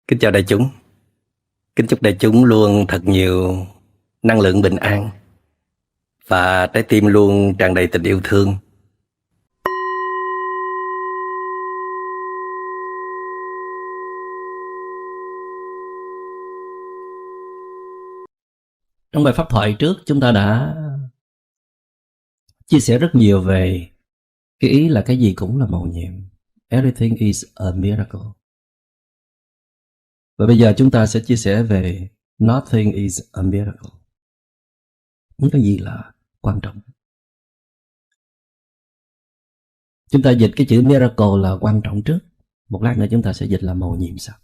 Kính chào đại chúng. Kính chúc đại chúng luôn thật nhiều năng lượng bình an và trái tim luôn tràn đầy tình yêu thương. Trong bài pháp thoại trước chúng ta đã chia sẻ rất nhiều về cái ý là cái gì cũng là mầu nhiệm. Everything is a miracle. Và bây giờ chúng ta sẽ chia sẻ về nothing is a miracle. Những cái gì là quan trọng. Chúng ta dịch cái chữ miracle là quan trọng trước. Một lát nữa chúng ta sẽ dịch là mầu nhiệm sau.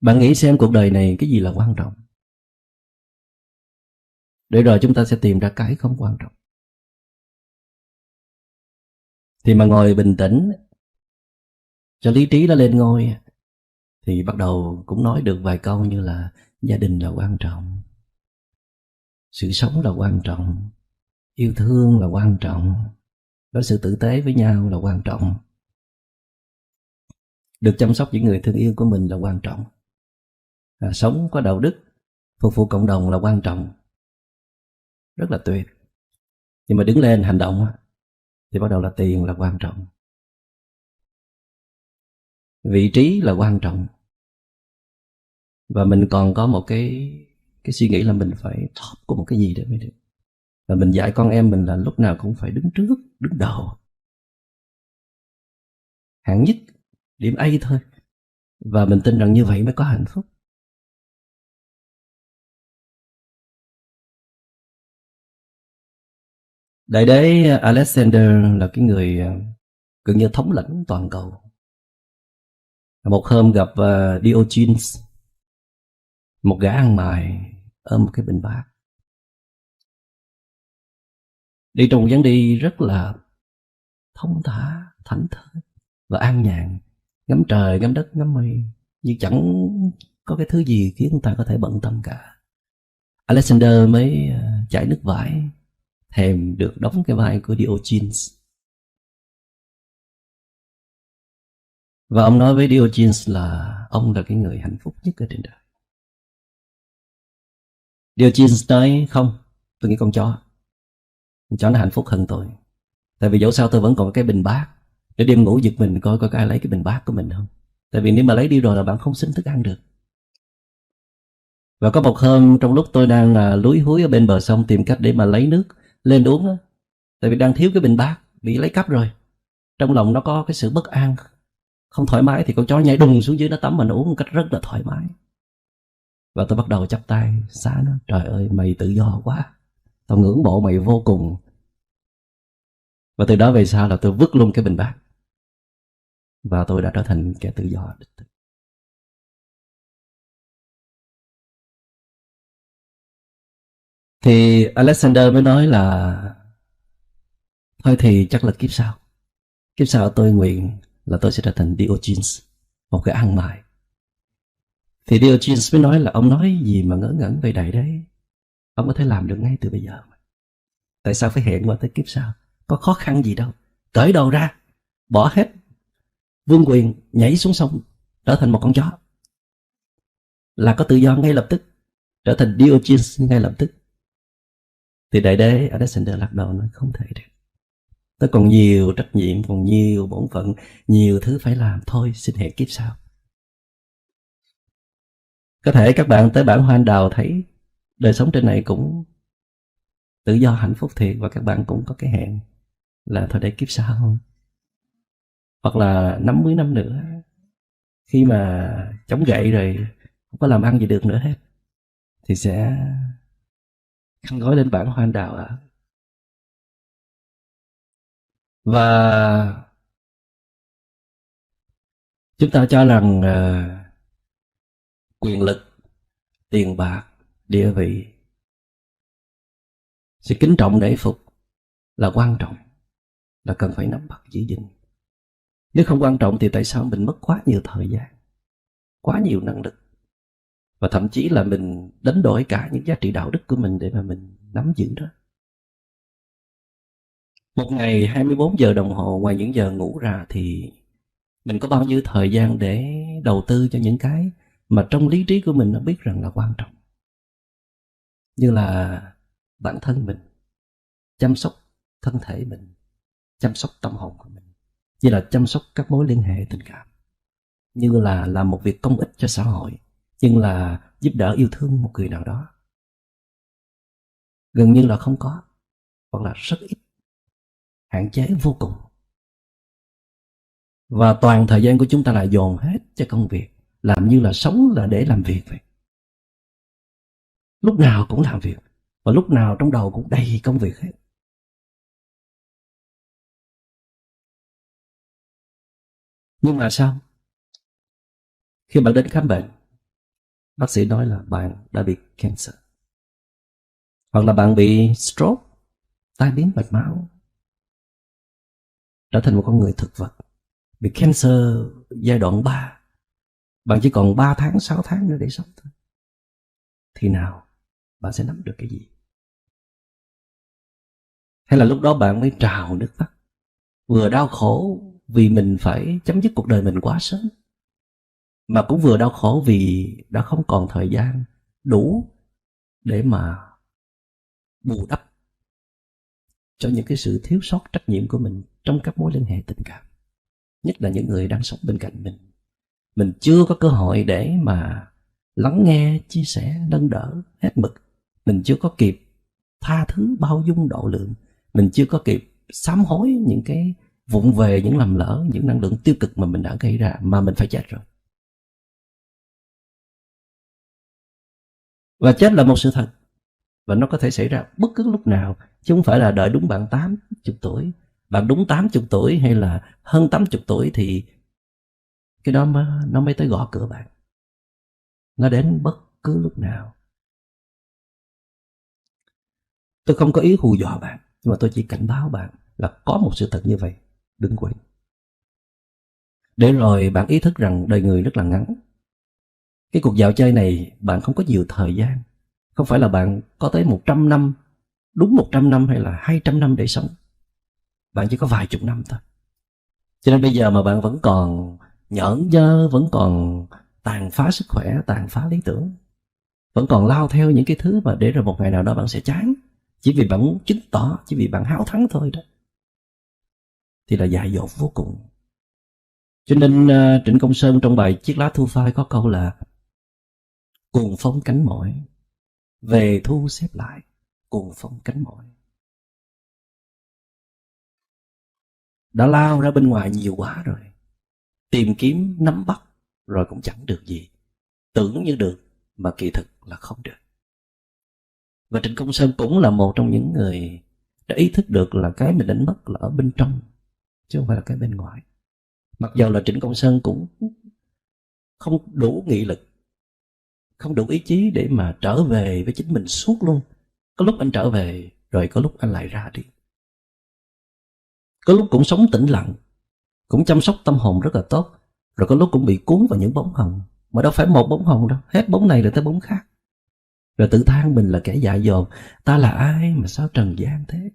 Bạn nghĩ xem cuộc đời này cái gì là quan trọng? Để rồi chúng ta sẽ tìm ra cái không quan trọng. Thì mà ngồi bình tĩnh cho lý trí nó lên ngôi thì bắt đầu cũng nói được vài câu như là gia đình là quan trọng, sự sống là quan trọng, yêu thương là quan trọng, đối xử tử tế với nhau là quan trọng, được chăm sóc những người thương yêu của mình là quan trọng, sống có đạo đức, phục vụ cộng đồng là quan trọng. Rất là tuyệt. Nhưng mà đứng lên hành động thì bắt đầu là tiền là quan trọng, vị trí là quan trọng. Và mình còn có một cái suy nghĩ là mình phải top của một cái gì đó mới được. Và mình dạy con em mình là lúc nào cũng phải đứng trước, đứng đầu, hạng nhất, điểm A thôi. Và mình tin rằng như vậy mới có hạnh phúc. Đại đế Alexander là cái người gần như thống lĩnh toàn cầu. Một hôm gặp Diogenes, một gã ăn mày ở một cái bình bát. Đi trong chuyến đi rất là thông thả, thảnh thơi và an nhàn, ngắm trời, ngắm đất, ngắm mây, như chẳng có cái thứ gì khiến người ta có thể bận tâm cả. Alexander mới chảy nước vải, thèm được đóng cái vai của Diogenes. Và ông nói với Diogenes là ông là cái người hạnh phúc nhất ở trên đời. Diogenes nói không, tôi nghĩ con chó nó hạnh phúc hơn tôi. Tại vì dẫu sao tôi vẫn còn cái bình bát, để đêm ngủ giật mình coi có ai lấy cái bình bát của mình không. Tại vì nếu mà lấy đi rồi là bạn không xin thức ăn được. Và có một hôm trong lúc tôi đang lúi húi ở bên bờ sông tìm cách để mà lấy nước lên uống đó, tại vì đang thiếu cái bình bát, bị lấy cắp rồi. Trong lòng nó có cái sự bất an, không thoải mái, thì con chó nhảy đùng xuống dưới nó tắm mà nó uống một cách rất là thoải mái. Và tôi bắt đầu chắp tay xá nó, trời ơi mày tự do quá, tao ngưỡng mộ mày vô cùng. Và từ đó về sau là tôi vứt luôn cái bình bát, và tôi đã trở thành kẻ tự do đích thực. Thì Alexander mới nói là thôi thì chắc là kiếp sau. Kiếp sau tôi nguyện là tôi sẽ trở thành Diogenes, một cái ăn mày. Thì Diogenes mới nói là ông nói gì mà ngớ ngẩn vậy đầy đấy, ông có thể làm được ngay từ bây giờ mà. Tại sao phải hẹn qua tới kiếp sau? Có khó khăn gì đâu. Cởi đầu ra, bỏ hết vương quyền, nhảy xuống sông, trở thành một con chó, là có tự do ngay lập tức, trở thành Diogenes ngay lập tức. Thì đại đế Alexander lắc đầu nói không thể được. Tôi còn nhiều trách nhiệm, còn nhiều bổn phận, nhiều thứ phải làm. Thôi xin hẹn kiếp sau. Có thể các bạn tới bản Hoa Anh Đào thấy đời sống trên này cũng tự do hạnh phúc thiệt, và các bạn cũng có cái hẹn là thôi để kiếp sau không. Hoặc là 50 năm nữa, khi mà chống gậy rồi không có làm ăn gì được nữa hết, thì sẽ khăn gói lên bản Hoa Anh Đào ạ. Và chúng ta cho rằng quyền lực, tiền bạc, địa vị, sự kính trọng nể phục là quan trọng, là cần phải nắm bắt giữ gìn. Nếu không quan trọng thì tại sao mình mất quá nhiều thời gian, quá nhiều năng lực, và thậm chí là mình đánh đổi cả những giá trị đạo đức của mình để mà mình nắm giữ đó. Một ngày 24 giờ đồng hồ, ngoài những giờ ngủ ra thì mình có bao nhiêu thời gian để đầu tư cho những cái mà trong lý trí của mình nó biết rằng là quan trọng, như là bản thân mình, chăm sóc thân thể mình, chăm sóc tâm hồn của mình, như là chăm sóc các mối liên hệ tình cảm, như là làm một việc công ích cho xã hội, như là giúp đỡ yêu thương một người nào đó. Gần như là không có, hoặc là rất ít, hạn chế vô cùng. Và toàn thời gian của chúng ta là dồn hết cho công việc, làm như là sống là để làm việc vậy. Lúc nào cũng làm việc, và lúc nào trong đầu cũng đầy công việc hết. Nhưng mà sao? Khi bạn đến khám bệnh, bác sĩ nói là bạn đã bị cancer, hoặc là bạn bị stroke, tai biến mạch máu, trở thành một con người thực vật, bị cancer giai đoạn 3, bạn chỉ còn 3 tháng, 6 tháng nữa để sống thôi. Thì nào, bạn sẽ nắm được cái gì? Hay là lúc đó bạn mới trào nước mắt, vừa đau khổ vì mình phải chấm dứt cuộc đời mình quá sớm, mà cũng vừa đau khổ vì đã không còn thời gian đủ để mà bù đắp cho những cái sự thiếu sót trách nhiệm của mình trong các mối liên hệ tình cảm, nhất là những người đang sống bên cạnh mình. Mình chưa có cơ hội để mà lắng nghe, chia sẻ, nâng đỡ hết mực. Mình chưa có kịp tha thứ, bao dung, độ lượng. Mình chưa có kịp sám hối những cái vụng về, những lầm lỡ, những năng lượng tiêu cực mà mình đã gây ra, mà mình phải chết rồi. Và chết là một sự thật, và nó có thể xảy ra bất cứ lúc nào, chứ không phải là đợi đúng bạn 80 tuổi. Bạn đúng 80 tuổi hay là hơn 80 tuổi thì cái đó nó mới tới gõ cửa bạn. Nó đến bất cứ lúc nào. Tôi không có ý hù dọa bạn, nhưng mà tôi chỉ cảnh báo bạn là có một sự thật như vậy, đừng quên. Để rồi bạn ý thức rằng đời người rất là ngắn. Cái cuộc dạo chơi này bạn không có nhiều thời gian. Không phải là bạn có tới 100 năm, đúng 100 năm hay là 200 năm để sống. Bạn chỉ có vài chục năm thôi. Cho nên bây giờ mà bạn vẫn còn nhởn nhơ, vẫn còn tàn phá sức khỏe, tàn phá lý tưởng, vẫn còn lao theo những cái thứ mà để rồi một ngày nào đó bạn sẽ chán, chỉ vì bạn muốn chứng tỏ, chỉ vì bạn háo thắng thôi đó, thì là dại dột vô cùng. Cho nên Trịnh Công Sơn trong bài Chiếc lá thu phai có câu là: cuồng phong cánh mỏi, về thu xếp lại, cuồng phong cánh mỏi. Đã lao ra bên ngoài nhiều quá rồi, tìm kiếm nắm bắt rồi cũng chẳng được gì, tưởng như được mà kỳ thực là không được. Và Trịnh Công Sơn cũng là một trong những người đã ý thức được là cái mình đánh mất là ở bên trong, chứ không phải là cái bên ngoài. Mặc dầu là Trịnh Công Sơn cũng không đủ nghị lực, không đủ ý chí để mà trở về với chính mình suốt luôn. Có lúc anh trở về, rồi có lúc anh lại ra đi. Có lúc cũng sống tĩnh lặng, cũng chăm sóc tâm hồn rất là tốt, rồi có lúc cũng bị cuốn vào những bóng hồng. Mà đâu phải một bóng hồng đâu, hết bóng này rồi tới bóng khác. Rồi tự than mình là kẻ dại dột, ta là ai mà sao trần gian thế.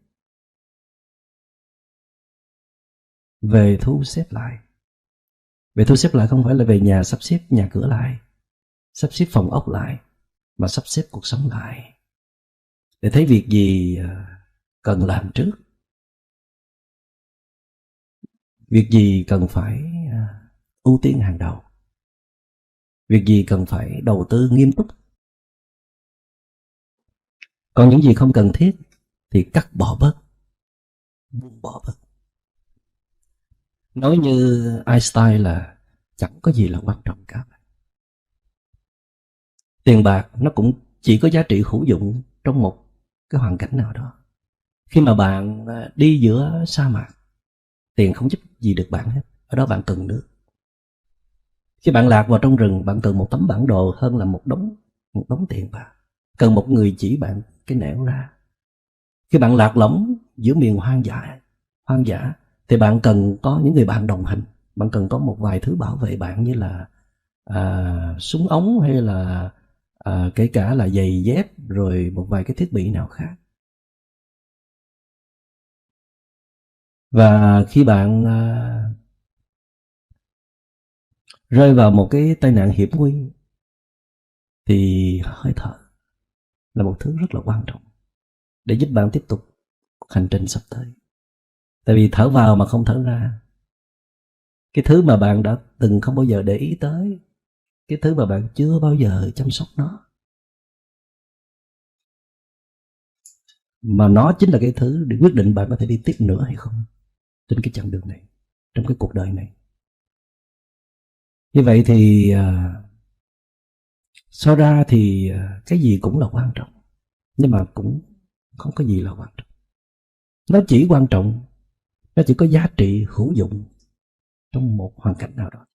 Về thu xếp lại. Về thu xếp lại không phải là về nhà sắp xếp nhà cửa lại, sắp xếp phòng ốc lại, mà sắp xếp cuộc sống lại, để thấy việc gì cần làm trước, việc gì cần phải ưu tiên hàng đầu, việc gì cần phải đầu tư nghiêm túc. Còn những gì không cần thiết thì cắt bỏ bớt, buông bỏ bớt. Nói như Einstein là chẳng có gì là quan trọng cả. Tiền bạc nó cũng chỉ có giá trị hữu dụng trong một cái hoàn cảnh nào đó. Khi mà bạn đi giữa sa mạc, tiền không giúp gì được bạn hết. Ở đó bạn cần nước. Khi bạn lạc vào trong rừng, bạn cần một tấm bản đồ hơn là một đống tiền bạc. Cần một người chỉ bạn cái nẻo ra. Khi bạn lạc lõng giữa miền hoang dã thì bạn cần có những người bạn đồng hành. Bạn cần có một vài thứ bảo vệ bạn, như là súng ống, hay là kể cả là giày dép, rồi một vài cái thiết bị nào khác. Và khi bạn rơi vào một cái tai nạn hiểm nguy thì hơi thở là một thứ rất là quan trọng để giúp bạn tiếp tục hành trình sắp tới. Tại vì thở vào mà không thở ra, cái thứ mà bạn đã từng không bao giờ để ý tới, cái thứ mà bạn chưa bao giờ chăm sóc nó, mà nó chính là cái thứ để quyết định bạn có thể đi tiếp nữa hay không trên cái chặng đường này, trong cái cuộc đời này. Như vậy thì so ra thì cái gì cũng là quan trọng, nhưng mà cũng không có gì là quan trọng. Nó chỉ quan trọng, nó chỉ có giá trị hữu dụng trong một hoàn cảnh nào đó.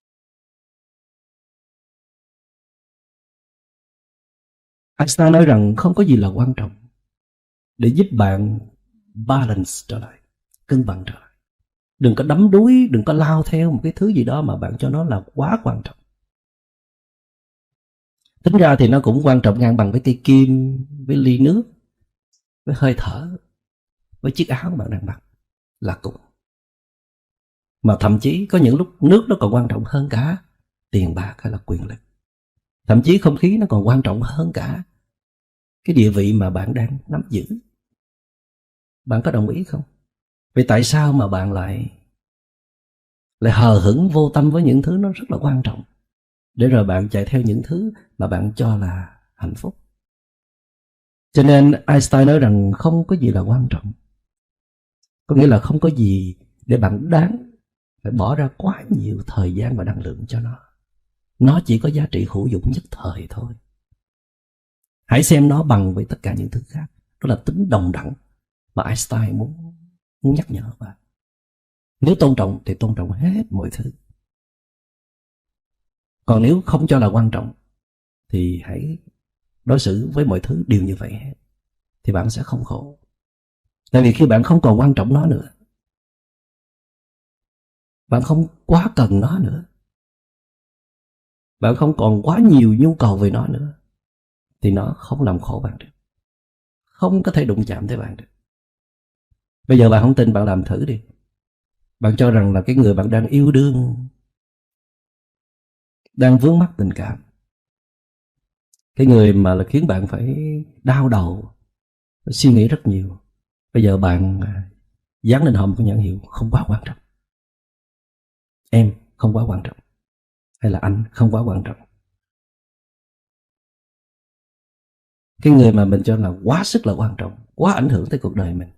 Einstein nói rằng không có gì là quan trọng để giúp bạn balance trở lại, cân bằng trở lại. Đừng có đắm đuối, đừng có lao theo một cái thứ gì đó mà bạn cho nó là quá quan trọng. Tính ra thì nó cũng quan trọng ngang bằng với cây kim, với ly nước, với hơi thở, với chiếc áo bạn đang mặc là cùng. Mà thậm chí có những lúc nước nó còn quan trọng hơn cả tiền bạc hay là quyền lực. Thậm chí không khí nó còn quan trọng hơn cả cái địa vị mà bạn đang nắm giữ. Bạn có đồng ý không? Vậy tại sao mà bạn lại hờ hững vô tâm với những thứ nó rất là quan trọng, để rồi bạn chạy theo những thứ mà bạn cho là hạnh phúc? Cho nên Einstein nói rằng không có gì là quan trọng, có nghĩa là không có gì để bạn đáng phải bỏ ra quá nhiều thời gian và năng lượng cho nó. Nó chỉ có giá trị hữu dụng nhất thời thôi. Hãy xem nó bằng với tất cả những thứ khác. Đó là tính đồng đẳng mà Einstein muốn nhắc nhở bạn. Nếu tôn trọng thì tôn trọng hết mọi thứ. Còn nếu không cho là quan trọng thì hãy đối xử với mọi thứ đều như vậy hết, thì bạn sẽ không khổ. Tại vì khi bạn không còn quan trọng nó nữa, bạn không quá cần nó nữa, bạn không còn quá nhiều nhu cầu về nó nữa, thì nó không làm khổ bạn được, không có thể đụng chạm tới bạn được. Bây giờ bạn không tin, bạn làm thử đi. Bạn cho rằng là cái người bạn đang yêu đương, đang vướng mắc tình cảm, cái người mà là khiến bạn phải đau đầu, phải suy nghĩ rất nhiều, bây giờ bạn dán lên họ một cái nhãn hiệu không quá quan trọng. Em không quá quan trọng, hay là anh không quá quan trọng. Cái người mà mình cho là quá sức là quan trọng, quá ảnh hưởng tới cuộc đời mình,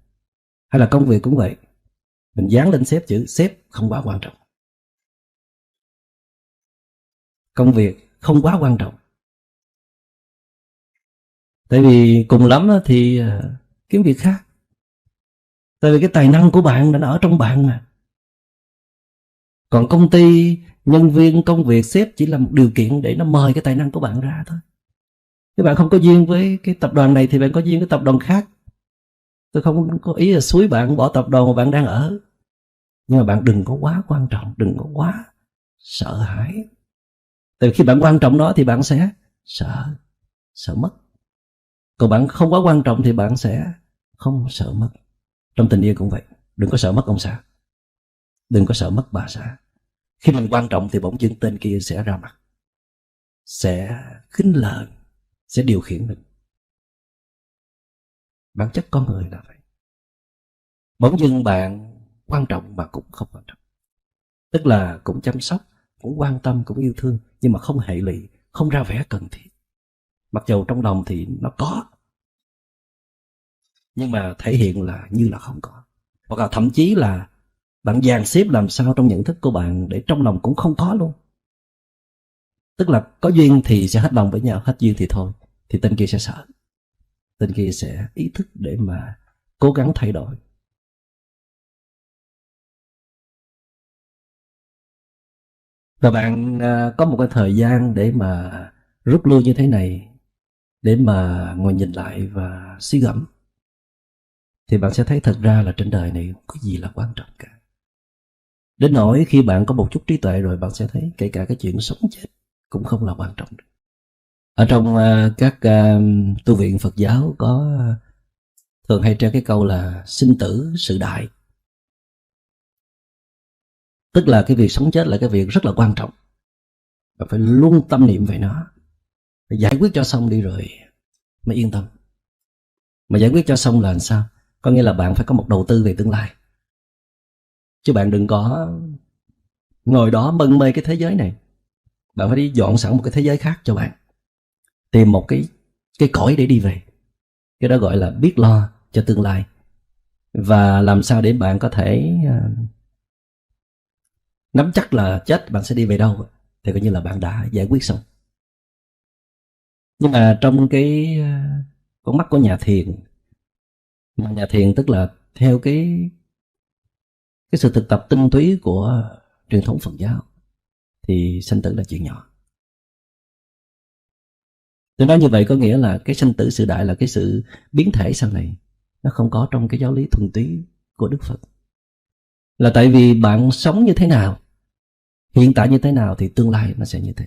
hay là công việc cũng vậy, mình dán lên sếp chữ sếp không quá quan trọng, công việc không quá quan trọng. Tại vì cùng lắm thì kiếm việc khác. Tại vì cái tài năng của bạn đã ở trong bạn mà. Còn công ty, nhân viên, công việc, sếp chỉ là một điều kiện để nó mời cái tài năng của bạn ra thôi. Nếu bạn không có duyên với cái tập đoàn này thì bạn có duyên với tập đoàn khác. Tôi không có ý là xúi bạn bỏ tập đoàn mà bạn đang ở. Nhưng mà bạn đừng có quá quan trọng, đừng có quá sợ hãi. Tại vì khi bạn quan trọng nó thì bạn sẽ sợ mất. Còn bạn không quá quan trọng thì bạn sẽ không sợ mất. Trong tình yêu cũng vậy, đừng có sợ mất ông xã, đừng có sợ mất bà xã. Khi mình quan trọng thì bỗng dưng tên kia sẽ ra mặt, sẽ khinh lờn, sẽ điều khiển mình. Bản chất con người là vậy. Bỗng dưng bạn quan trọng mà cũng không quan trọng, tức là cũng chăm sóc, cũng quan tâm, cũng yêu thương, nhưng mà không hệ lụy, không ra vẻ cần thiết. Mặc dầu trong lòng thì nó có, nhưng mà thể hiện là như là không có. Hoặc là thậm chí là bạn dàn xếp làm sao trong nhận thức của bạn để trong lòng cũng không có luôn. Tức là có duyên thì sẽ hết lòng với nhau, hết duyên thì thôi. Thì tên kia sẽ sợ, tên kia sẽ ý thức để mà cố gắng thay đổi. Và bạn có một cái thời gian để mà rút lui như thế này, để mà ngồi nhìn lại và suy gẫm, thì bạn sẽ thấy thật ra là trên đời này không có gì là quan trọng cả. Đến nỗi khi bạn có một chút trí tuệ rồi, bạn sẽ thấy kể cả cái chuyện sống chết cũng không là quan trọng. Ở trong các tu viện Phật giáo có thường hay treo cái câu là sinh tử sự đại. Tức là cái việc sống chết là cái việc rất là quan trọng, bạn phải luôn tâm niệm về nó, phải giải quyết cho xong đi rồi mới yên tâm. Mà giải quyết cho xong là làm sao? Có nghĩa là bạn phải có một đầu tư về tương lai, chứ bạn đừng có ngồi đó mân mê cái thế giới này. Bạn phải đi dọn sẵn một cái thế giới khác cho bạn, tìm một cái cõi để đi về. Cái đó gọi là biết lo cho tương lai. Và làm sao để bạn có thể nắm chắc là chết bạn sẽ đi về đâu, thì coi như là bạn đã giải quyết xong. Nhưng mà trong cái con mắt của nhà thiền, mà nhà thiền tức là theo cái sự thực tập tinh túy của truyền thống Phật giáo, thì sanh tử là chuyện nhỏ. Tôi nói như vậy có nghĩa là cái sanh tử sự đại là cái sự biến thể sau này, nó không có trong cái giáo lý thuần túy của Đức Phật. Là tại vì bạn sống như thế nào, hiện tại như thế nào thì tương lai nó sẽ như thế.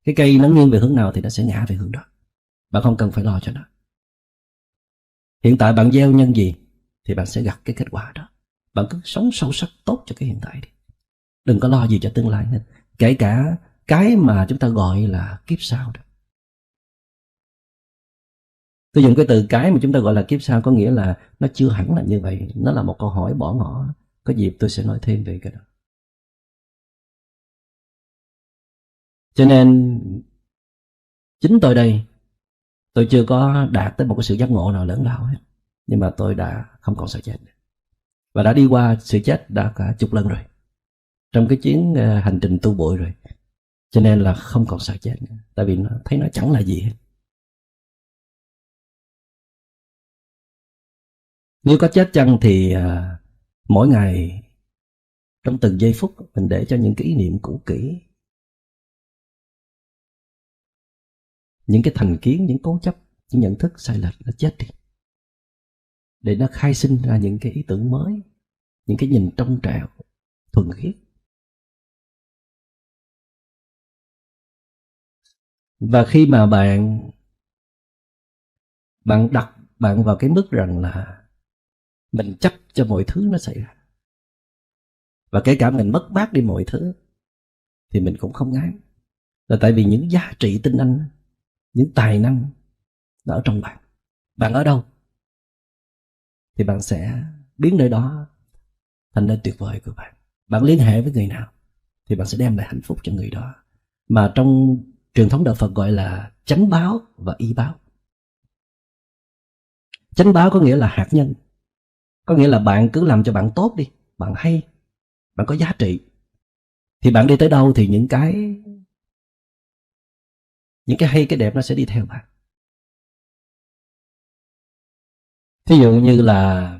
Cái cây nó nghiêng về hướng nào thì nó sẽ ngã về hướng đó. Bạn không cần phải lo cho nó. Hiện tại bạn gieo nhân gì thì bạn sẽ gặt cái kết quả đó. Bạn cứ sống sâu sắc tốt cho cái hiện tại đi, đừng có lo gì cho tương lai hết. Kể cả cái mà chúng ta gọi là kiếp sau đó. Tôi dùng cái từ cái mà chúng ta gọi là kiếp sau, có nghĩa là nó chưa hẳn là như vậy. Nó là một câu hỏi bỏ ngỏ. Có dịp tôi sẽ nói thêm về cái đó. Cho nên chính tôi đây, tôi chưa có đạt tới một cái sự giác ngộ nào lớn lao hết, nhưng mà tôi đã không còn sợ chết, và đã đi qua sự chết đã cả chục lần rồi, trong cái chuyến hành trình tu bụi rồi. Cho nên là không còn sợ chết nữa, tại vì nó thấy nó chẳng là gì hết. Nếu có chết chăng thì mỗi ngày, trong từng giây phút, mình để cho những cái ý niệm cũ kỹ, những cái thành kiến, những cố chấp, những nhận thức sai lệch nó chết đi, để nó khai sinh ra những cái ý tưởng mới, những cái nhìn trong trẻo, thuần khiết. Và khi mà bạn đặt bạn vào cái mức rằng là mình chấp cho mọi thứ nó xảy ra, và kể cả mình mất mát đi mọi thứ, thì mình cũng không ngán. Là tại vì những giá trị tinh anh, những tài năng nó ở trong bạn. Bạn ở đâu thì bạn sẽ biến nơi đó thành nơi tuyệt vời của bạn. Bạn liên hệ với người nào thì bạn sẽ đem lại hạnh phúc cho người đó. Mà trong truyền thống đạo Phật gọi là chánh báo và y báo. Chánh báo có nghĩa là hạt nhân, có nghĩa là bạn cứ làm cho bạn tốt đi, bạn hay, bạn có giá trị, thì bạn đi tới đâu thì những cái hay, cái đẹp nó sẽ đi theo bạn. Ví dụ như là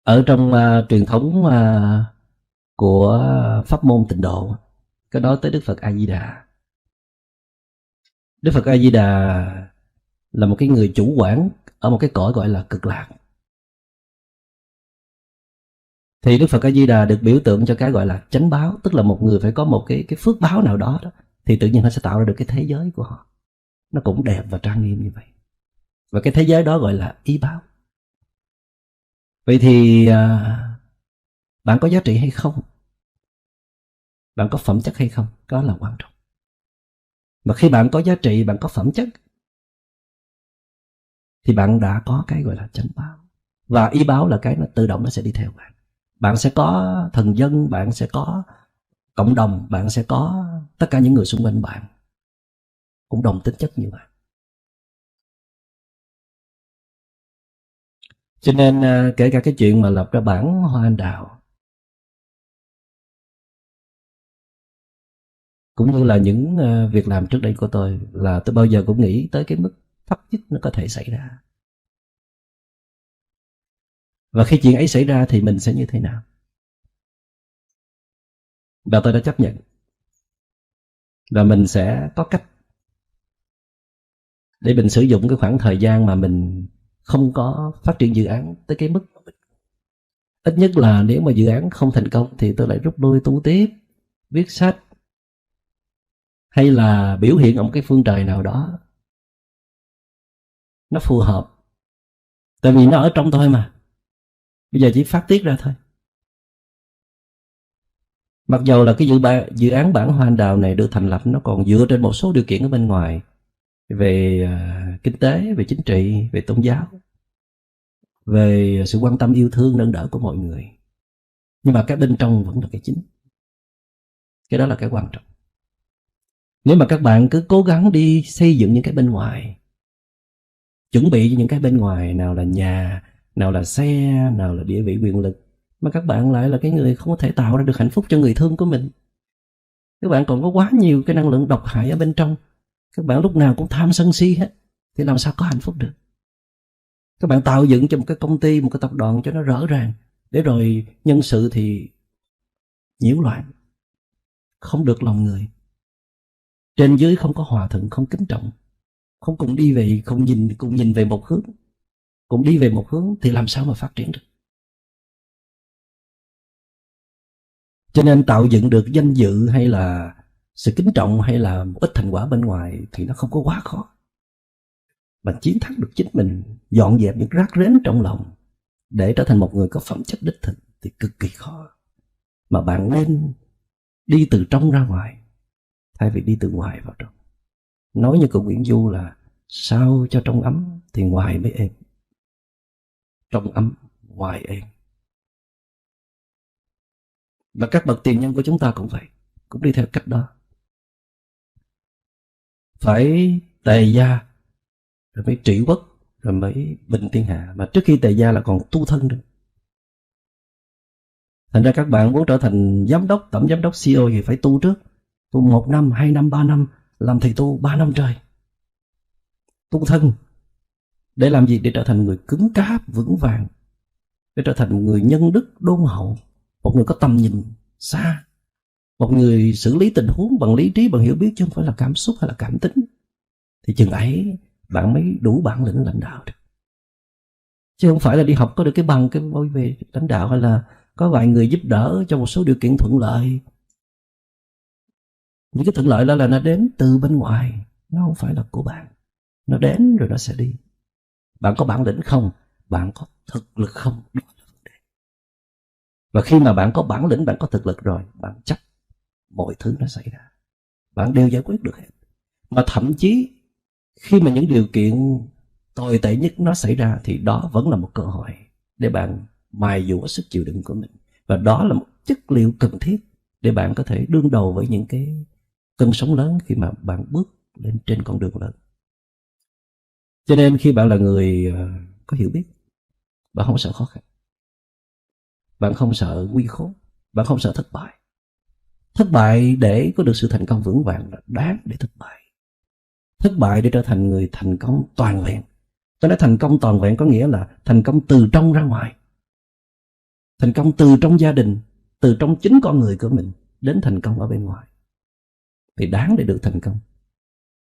ở trong truyền thống của pháp môn Tịnh độ, có nói tới Đức Phật A Di Đà. Đức Phật A Di Đà là một cái người chủ quản ở một cái cõi gọi là cực lạc. Thì Đức Phật A Di Đà được biểu tượng cho cái gọi là chánh báo, tức là một người phải có một cái phước báo nào đó, thì tự nhiên họ sẽ tạo ra được cái thế giới của họ, nó cũng đẹp và trang nghiêm như vậy. Và cái thế giới đó gọi là ý báo. Vậy thì bạn có giá trị hay không, bạn có phẩm chất hay không, đó là quan trọng. Mà khi bạn có giá trị, bạn có phẩm chất, thì bạn đã có cái gọi là chánh báo. Và ý báo là cái nó tự động nó sẽ đi theo bạn. Bạn sẽ có thần dân, bạn sẽ có cộng đồng, bạn sẽ có tất cả những người xung quanh bạn cũng đồng tính chất như vậy. Cho nên kể cả cái chuyện mà lập ra bản Hoa Anh Đào, cũng như là những việc làm trước đây của tôi, là tôi bao giờ cũng nghĩ tới cái mức thấp nhất nó có thể xảy ra. Và khi chuyện ấy xảy ra thì mình sẽ như thế nào. Và tôi đã chấp nhận. Và mình sẽ có cách để mình sử dụng cái khoảng thời gian mà mình không có phát triển dự án tới cái mức ít nhất là nếu mà dự án không thành công thì tôi lại rút lui tu tiếp, viết sách, hay là biểu hiện ở một cái phương trời nào đó nó phù hợp. Tại vì nó ở trong tôi mà. Bây giờ chỉ phát tiết ra thôi. Mặc dầu là cái dự án bản hoa anh đào này được thành lập nó còn dựa trên một số điều kiện ở bên ngoài về kinh tế, về chính trị, về tôn giáo, về sự quan tâm yêu thương nâng đỡ của mọi người, nhưng mà cái bên trong vẫn là cái chính. Cái đó là cái quan trọng. Nếu mà các bạn cứ cố gắng đi xây dựng những cái bên ngoài, chuẩn bị cho những cái bên ngoài, nào là nhà, nào là xe, nào là địa vị quyền lực, mà các bạn lại là cái người không có thể tạo ra được hạnh phúc cho người thương của mình. Các bạn còn có quá nhiều cái năng lượng độc hại ở bên trong, các bạn lúc nào cũng tham sân si hết, thì làm sao có hạnh phúc được. Các bạn tạo dựng cho một cái công ty, một cái tập đoàn cho nó rõ ràng, để rồi nhân sự thì nhiễu loạn, không được lòng người, trên dưới không có hòa thuận, không kính trọng, không cùng đi về, cùng nhìn về một hướng, cùng đi về một hướng, thì làm sao mà phát triển được. Cho nên tạo dựng được danh dự hay là sự kính trọng hay là một ít thành quả bên ngoài thì nó không có quá khó. Mà chiến thắng được chính mình, dọn dẹp những rác rến trong lòng để trở thành một người có phẩm chất đích thực thì cực kỳ khó. Mà bạn nên đi từ trong ra ngoài thay vì đi từ ngoài vào trong. Nói như cụ Nguyễn Du là sao cho trong ấm thì ngoài mới êm. Trong ấm, ngoài êm. Và các bậc tiền nhân của chúng ta cũng vậy, cũng đi theo cách đó. Phải tề gia, rồi mới trị quốc, rồi mới bình thiên hạ. Mà trước khi tề gia là còn tu thân nữa. Thành ra các bạn muốn trở thành giám đốc, tổng giám đốc, CEO thì phải tu trước. Tu 1 năm, 2 năm, 3 năm, làm thầy tu 3 năm trời. Tu thân. Để làm gì? Để trở thành người cứng cáp, vững vàng. Để trở thành một người nhân đức, đôn hậu. Một người có tầm nhìn xa. Một người xử lý tình huống bằng lý trí, bằng hiểu biết, chứ không phải là cảm xúc hay là cảm tính. Thì chừng ấy bạn mới đủ bản lĩnh lãnh đạo được. Chứ không phải là đi học có được cái bằng cái mới về lãnh đạo, hay là có vài người giúp đỡ cho một số điều kiện thuận lợi. Những cái thuận lợi đó là nó đến từ bên ngoài, nó không phải là của bạn. Nó đến rồi nó sẽ đi. Bạn có bản lĩnh không? Bạn có thực lực không? Đó là vấn đề. Và khi mà bạn có bản lĩnh, bạn có thực lực rồi, bạn chắc mọi thứ nó xảy ra, bạn đều giải quyết được hết. Mà thậm chí khi mà những điều kiện tồi tệ nhất nó xảy ra thì đó vẫn là một cơ hội để bạn mài dũa sức chịu đựng của mình. Và đó là một chất liệu cần thiết để bạn có thể đương đầu với những cái cơn sóng lớn khi mà bạn bước lên trên con đường lớn. Cho nên khi bạn là người có hiểu biết, bạn không sợ khó khăn, bạn không sợ nguy khốn, bạn không sợ thất bại. Thất bại để có được sự thành công vững vàng là đáng để thất bại. Thất bại để trở thành người thành công toàn vẹn. Tôi nói thành công toàn vẹn có nghĩa là thành công từ trong ra ngoài. Thành công từ trong gia đình, từ trong chính con người của mình đến thành công ở bên ngoài. Thì đáng để được thành công.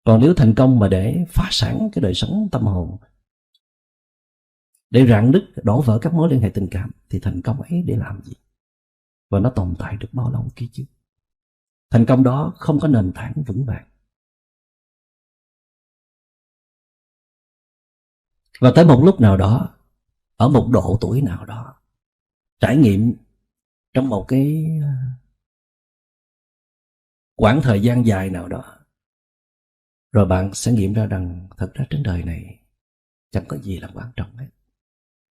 Còn nếu thành công mà để phá sản cái đời sống tâm hồn, để rạn nứt, đổ vỡ các mối liên hệ tình cảm, thì thành công ấy để làm gì? Và nó tồn tại được bao lâu kia chứ? Thành công đó không có nền tảng vững vàng. Và tới một lúc nào đó, ở một độ tuổi nào đó, trải nghiệm trong một cái quãng thời gian dài nào đó, rồi bạn sẽ nghiệm ra rằng thật ra trên đời này chẳng có gì là quan trọng hết.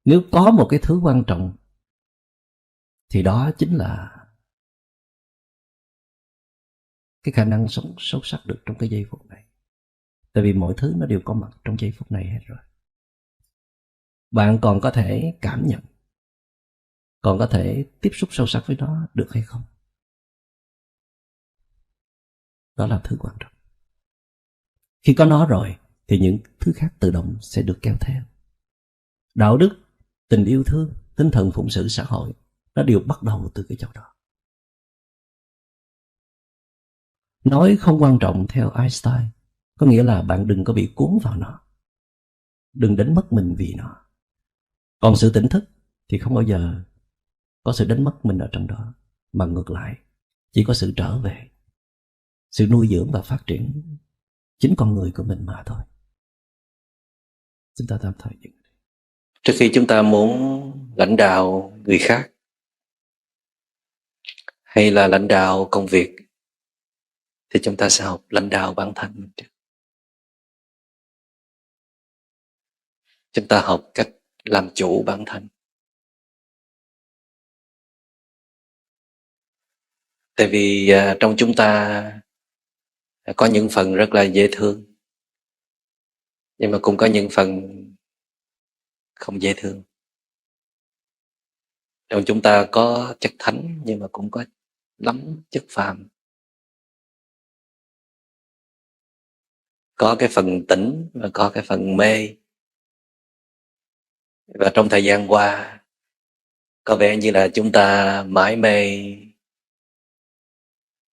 Nếu có một cái thứ quan trọng thì đó chính là cái khả năng sống sâu sắc được trong cái giây phút này. Tại vì mọi thứ nó đều có mặt trong giây phút này hết rồi. Bạn còn có thể cảm nhận, còn có thể tiếp xúc sâu sắc với nó được hay không? Đó là thứ quan trọng. Khi có nó rồi thì những thứ khác tự động sẽ được kéo theo. Đạo đức, tình yêu thương, tinh thần phụng sự xã hội, nó đều bắt đầu từ cái chỗ đó. Nói không quan trọng theo Einstein có nghĩa là bạn đừng có bị cuốn vào nó, đừng đánh mất mình vì nó. Còn sự tỉnh thức thì không bao giờ có sự đánh mất mình ở trong đó, mà ngược lại chỉ có sự trở về, sự nuôi dưỡng và phát triển chính con người của mình mà thôi. Chúng ta tạm thời dừng. Trước khi chúng ta muốn lãnh đạo người khác hay là lãnh đạo công việc thì chúng ta sẽ học lãnh đạo bản thân mình trước. Chúng ta học cách làm chủ bản thân. Tại vì trong chúng ta có những phần rất là dễ thương, nhưng mà cũng có những phần không dễ thương. Trong chúng ta có chất thánh nhưng mà cũng có lắm chất phàm. Có cái phần tỉnh và có cái phần mê. Và trong thời gian qua có vẻ như là chúng ta mãi mê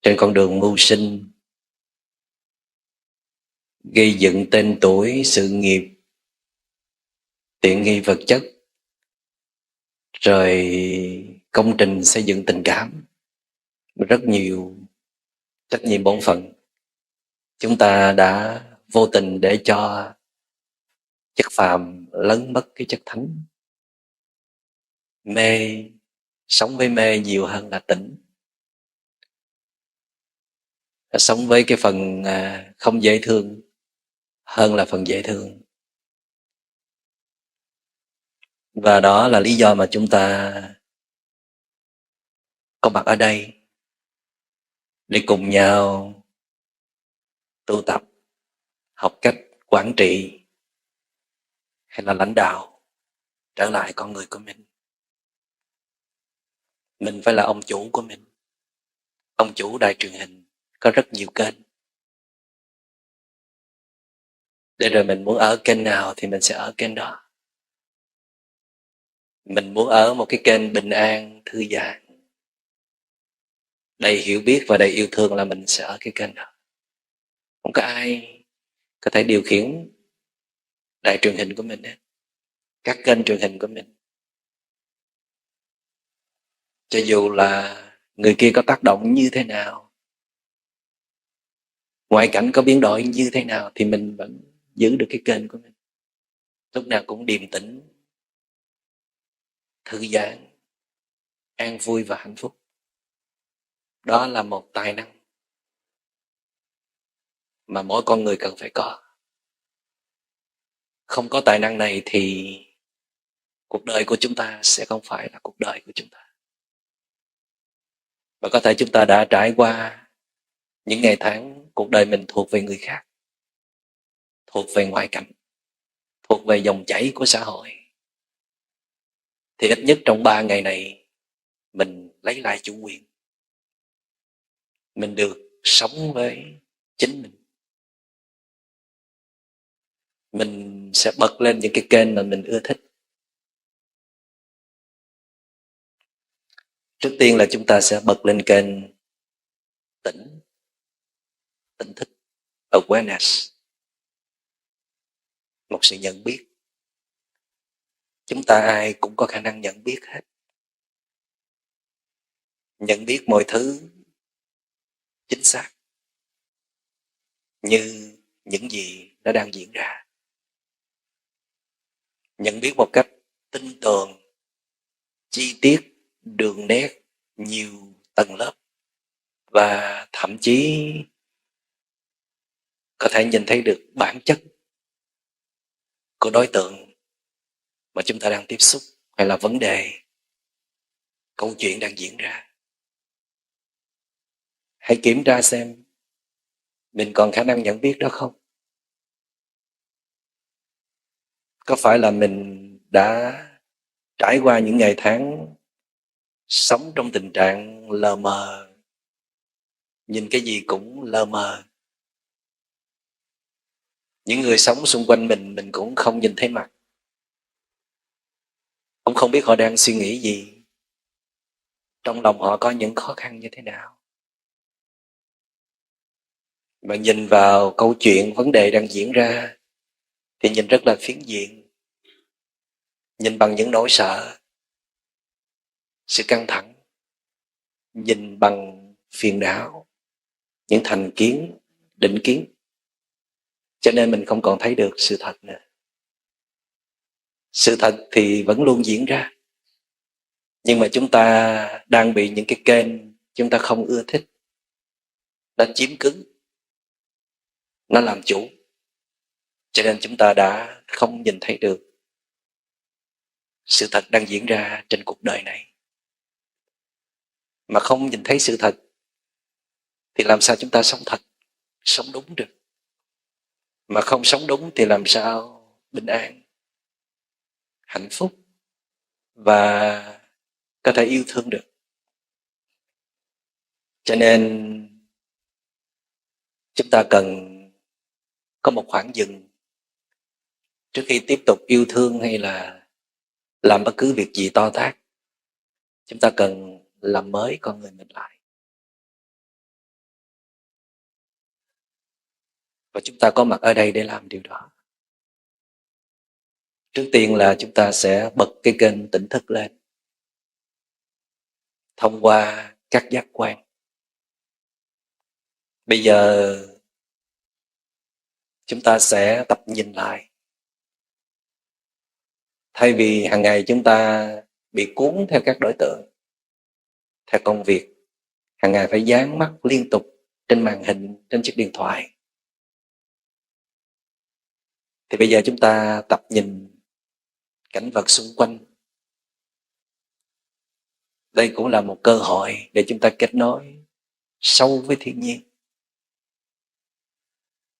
trên con đường mưu sinh, gây dựng tên tuổi, sự nghiệp, tiện nghi vật chất, rồi công trình xây dựng tình cảm, rất nhiều trách nhiệm bổn phận. Chúng ta đã vô tình để cho chất phàm lấn mất cái chất thánh. Mê, sống với mê nhiều hơn là tỉnh. Sống với cái phần không dễ thương hơn là phần dễ thương. Và đó là lý do mà chúng ta có mặt ở đây để cùng nhau tu tập, học cách quản trị hay là lãnh đạo, trở lại con người của mình. Mình phải là ông chủ của mình. Ông chủ đài truyền hình có rất nhiều kênh. Để rồi mình muốn ở kênh nào thì mình sẽ ở kênh đó. Mình muốn ở một cái kênh bình an, thư giãn, đầy hiểu biết và đầy yêu thương là mình sẽ ở cái kênh đó. Không có ai có thể điều khiển đài truyền hình của mình hết, các kênh truyền hình của mình. Cho dù là người kia có tác động như thế nào, ngoại cảnh có biến đổi như thế nào, thì mình vẫn giữ được cái kênh của mình. Lúc nào cũng điềm tĩnh, thư giãn, an vui và hạnh phúc. Đó là một tài năng mà mỗi con người cần phải có. Không có tài năng này thì cuộc đời của chúng ta sẽ không phải là cuộc đời của chúng ta. Và có thể chúng ta đã trải qua những ngày tháng cuộc đời mình thuộc về người khác, thuộc về ngoại cảnh, thuộc về dòng chảy của xã hội. Thì ít nhất trong 3 ngày này mình lấy lại chủ quyền. Mình được sống với chính mình. Mình sẽ bật lên những cái kênh mà mình ưa thích. Trước tiên là chúng ta sẽ bật lên kênh tỉnh, tỉnh thức, awareness, một sự nhận biết. Chúng ta ai cũng có khả năng nhận biết hết. Nhận biết mọi thứ chính xác như những gì nó đang diễn ra. Nhận biết một cách tinh tường, chi tiết, đường nét, nhiều tầng lớp. Và thậm chí có thể nhìn thấy được bản chất của đối tượng mà chúng ta đang tiếp xúc, hay là vấn đề, câu chuyện đang diễn ra. Hãy kiểm tra xem mình còn khả năng nhận biết đó không? Có phải là mình đã trải qua những ngày tháng sống trong tình trạng lờ mờ, nhìn cái gì cũng lờ mờ. Những người sống xung quanh mình cũng không nhìn thấy mặt, cũng không biết họ đang suy nghĩ gì, trong lòng họ có những khó khăn như thế nào. Mà nhìn vào câu chuyện, vấn đề đang diễn ra thì nhìn rất là phiến diện. Nhìn bằng những nỗi sợ, sự căng thẳng. Nhìn bằng phiền não, những thành kiến, định kiến. Cho nên mình không còn thấy được sự thật nữa. Sự thật thì vẫn luôn diễn ra, nhưng mà chúng ta đang bị những cái kênh chúng ta không ưa thích nó chiếm cứ, nó làm chủ, cho nên chúng ta đã không nhìn thấy được sự thật đang diễn ra trên cuộc đời này. Mà không nhìn thấy sự thật thì làm sao chúng ta sống thật, sống đúng được. Mà không sống đúng thì làm sao bình an, hạnh phúc và có thể yêu thương được. Cho nên chúng ta cần có một khoảng dừng trước khi tiếp tục yêu thương hay là làm bất cứ việc gì to tát. Chúng ta cần làm mới con người mình lại. Và chúng ta có mặt ở đây để làm điều đó. Trước tiên là chúng ta sẽ bật cái kênh tỉnh thức lên thông qua các giác quan. Bây giờ chúng ta sẽ tập nhìn lại. Thay vì hàng ngày chúng ta bị cuốn theo các đối tượng, theo công việc, hàng ngày phải dán mắt liên tục trên màn hình, trên chiếc điện thoại, thì bây giờ chúng ta tập nhìn cảnh vật xung quanh. Đây cũng là một cơ hội để chúng ta kết nối sâu với thiên nhiên.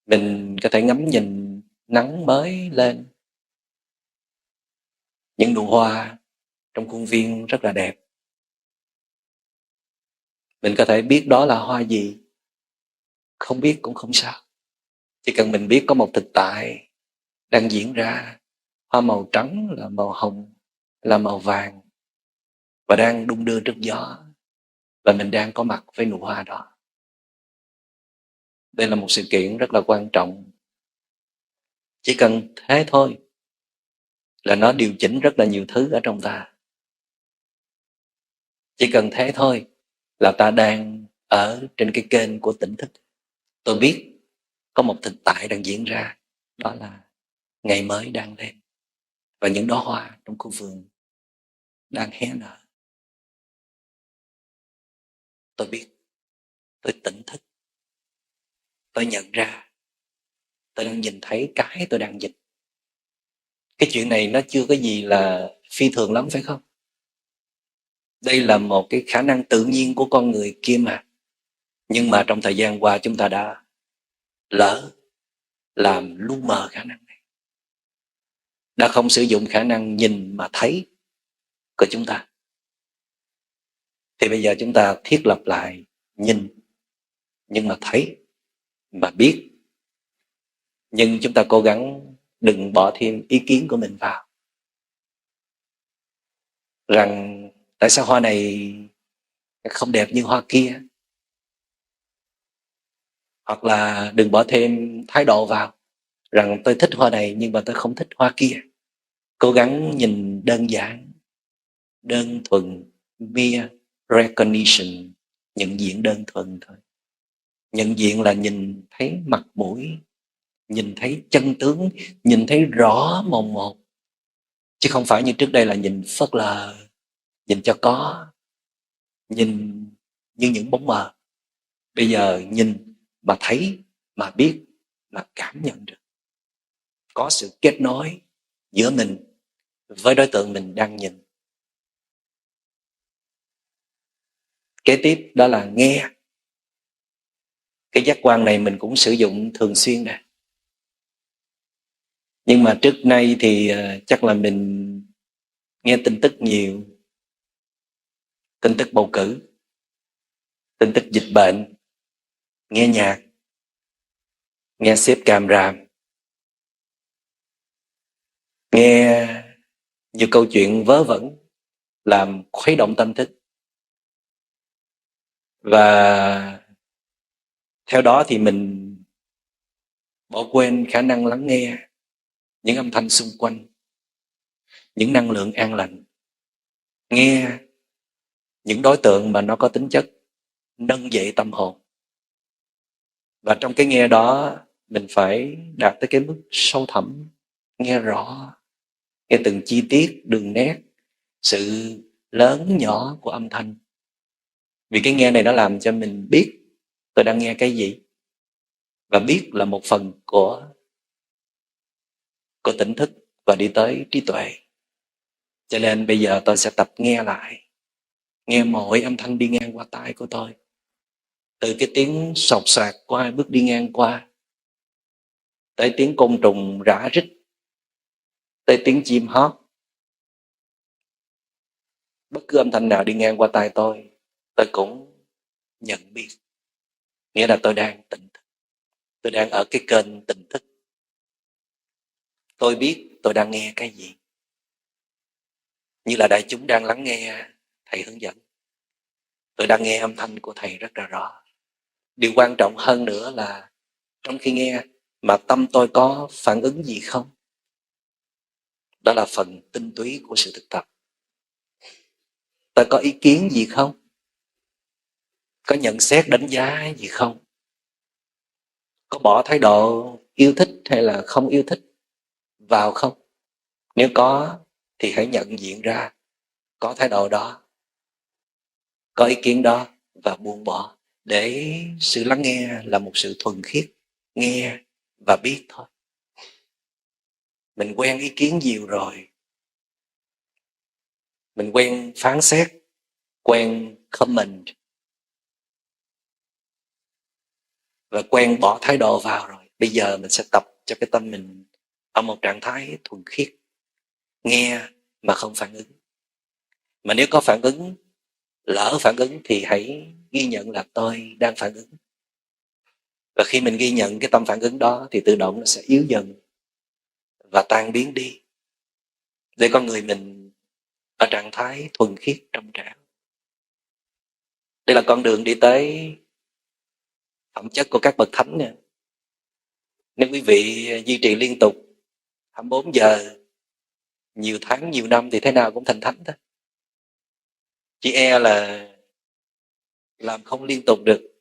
Mình có thể ngắm nhìn nắng mới lên, những nụ hoa trong khuôn viên rất là đẹp. Mình có thể biết đó là hoa gì, không biết cũng không sao. Chỉ cần mình biết có một thực tại đang diễn ra, hoa màu trắng là màu hồng, là màu vàng, và đang đung đưa trước gió, và mình đang có mặt với nụ hoa đó. Đây là một sự kiện rất là quan trọng. Chỉ cần thế thôi là nó điều chỉnh rất là nhiều thứ ở trong ta. Chỉ cần thế thôi là ta đang ở trên cái kênh của tỉnh thức. Tôi biết có một thực tại đang diễn ra, đó là ngày mới đang lên và những đóa hoa trong khu vườn đang hé nở. Tôi biết, tôi tỉnh thức, tôi nhận ra, tôi đang nhìn thấy cái tôi đang nhìn. Cái chuyện này nó chưa có gì là phi thường lắm phải không? Đây là một cái khả năng tự nhiên của con người kia mà. Nhưng mà trong thời gian qua chúng ta đã lỡ làm lu mờ khả năng này, đã không sử dụng khả năng nhìn mà thấy của chúng ta. Thì bây giờ chúng ta thiết lập lại nhìn nhưng mà thấy, mà biết. Nhưng chúng ta cố gắng đừng bỏ thêm ý kiến của mình vào, rằng tại sao hoa này không đẹp như hoa kia, hoặc là đừng bỏ thêm thái độ vào rằng tôi thích hoa này nhưng mà tôi không thích hoa kia. Cố gắng nhìn đơn giản, đơn thuần, mere recognition, nhận diện đơn thuần thôi. Nhận diện là nhìn thấy mặt mũi, nhìn thấy chân tướng, nhìn thấy rõ mồn một, chứ không phải như trước đây là nhìn phớt lờ, nhìn cho có, nhìn như những bóng mờ. Bây giờ nhìn mà thấy, mà biết, mà cảm nhận được. Có sự kết nối giữa mình với đối tượng mình đang nhìn. Kế tiếp đó là nghe. Cái giác quan này mình cũng sử dụng thường xuyên nè. Nhưng mà trước nay thì chắc là mình nghe tin tức nhiều. Tin tức bầu cử, tin tức dịch bệnh, nghe nhạc, nghe sếp càm ràm, nghe nhiều câu chuyện vớ vẩn làm khuấy động tâm thức. Và theo đó thì mình bỏ quên khả năng lắng nghe những âm thanh xung quanh, những năng lượng an lành. Nghe những đối tượng mà nó có tính chất nâng dậy tâm hồn. Và trong cái nghe đó mình phải đạt tới cái mức sâu thẳm, nghe rõ, nghe từng chi tiết, đường nét, sự lớn nhỏ của âm thanh. Vì cái nghe này nó làm cho mình biết tôi đang nghe cái gì, và biết là một phần của tỉnh thức và đi tới trí tuệ. Cho nên bây giờ tôi sẽ tập nghe lại, nghe mọi âm thanh đi ngang qua tai của tôi, từ cái tiếng sột soạt của ai bước đi ngang qua, tới tiếng côn trùng rã rít, tới tiếng chim hót. Bất cứ âm thanh nào đi ngang qua tai tôi cũng nhận biết. Nghĩa là tôi đang tỉnh thức, tôi đang ở cái kênh tỉnh thức. Tôi biết tôi đang nghe cái gì. Như là đại chúng đang lắng nghe thầy hướng dẫn, tôi đang nghe âm thanh của thầy rất là rõ. Điều quan trọng hơn nữa là trong khi nghe mà tâm tôi có phản ứng gì không? Đó là phần tinh túy của sự thực tập. Tôi có ý kiến gì không? Có nhận xét đánh giá gì không? Có bỏ thái độ yêu thích hay là không yêu thích vào không? Nếu có thì hãy nhận diện ra có thái độ đó, có ý kiến đó và buông bỏ, để sự lắng nghe là một sự thuần khiết, nghe và biết thôi. Mình quen ý kiến nhiều rồi, mình quen phán xét, quen comment và quen bỏ thái độ vào rồi. Bây giờ mình sẽ tập cho cái tâm mình ở một trạng thái thuần khiết, nghe mà không phản ứng. Mà nếu có phản ứng, lỡ phản ứng thì hãy ghi nhận là tôi đang phản ứng. Và khi mình ghi nhận cái tâm phản ứng đó thì tự động nó sẽ yếu dần và tan biến đi, để con người mình ở trạng thái thuần khiết trong trẻo. Đây là con đường đi tới phẩm chất của các bậc thánh nè. Nếu quý vị duy trì liên tục 24 giờ, nhiều tháng, nhiều năm thì thế nào cũng thành thánh thôi. Chỉ e là làm không liên tục được,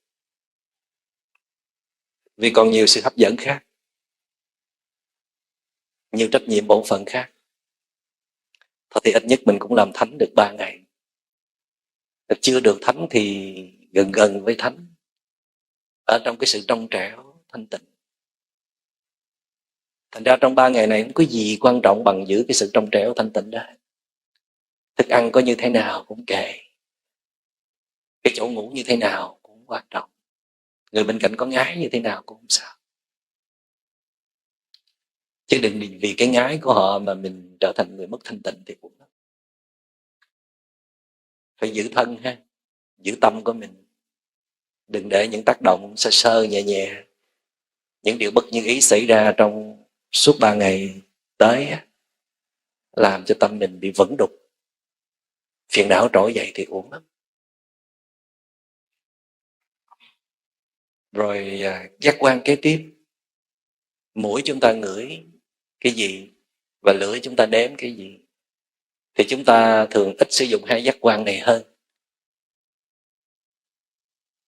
vì còn nhiều sự hấp dẫn khác, nhiều trách nhiệm bổn phận khác. Thôi thì ít nhất mình cũng làm thánh được 3 ngày. Chưa được thánh thì gần gần với thánh, ở trong cái sự trong trẻo thanh tịnh. Thành ra trong 3 ngày này không có gì quan trọng bằng giữ cái sự trong trẻo thanh tịnh đó. Thức ăn có như thế nào cũng kệ, cái chỗ ngủ như thế nào cũng quan trọng, người bên cạnh có ngái như thế nào cũng không sao. Chứ đừng vì cái ngái của họ mà mình trở thành người mất thanh tịnh thì cũng lắm. Phải giữ thân ha, giữ tâm của mình, đừng để những tác động sơ sơ nhẹ nhẹ, những điều bất như ý xảy ra trong suốt 3 ngày tới làm cho tâm mình bị vẩn đục, phiền não trỗi dậy thì uổng lắm. Rồi giác quan kế tiếp, mũi chúng ta ngửi cái gì và lưỡi chúng ta đếm cái gì, thì chúng ta thường ít sử dụng hai giác quan này hơn.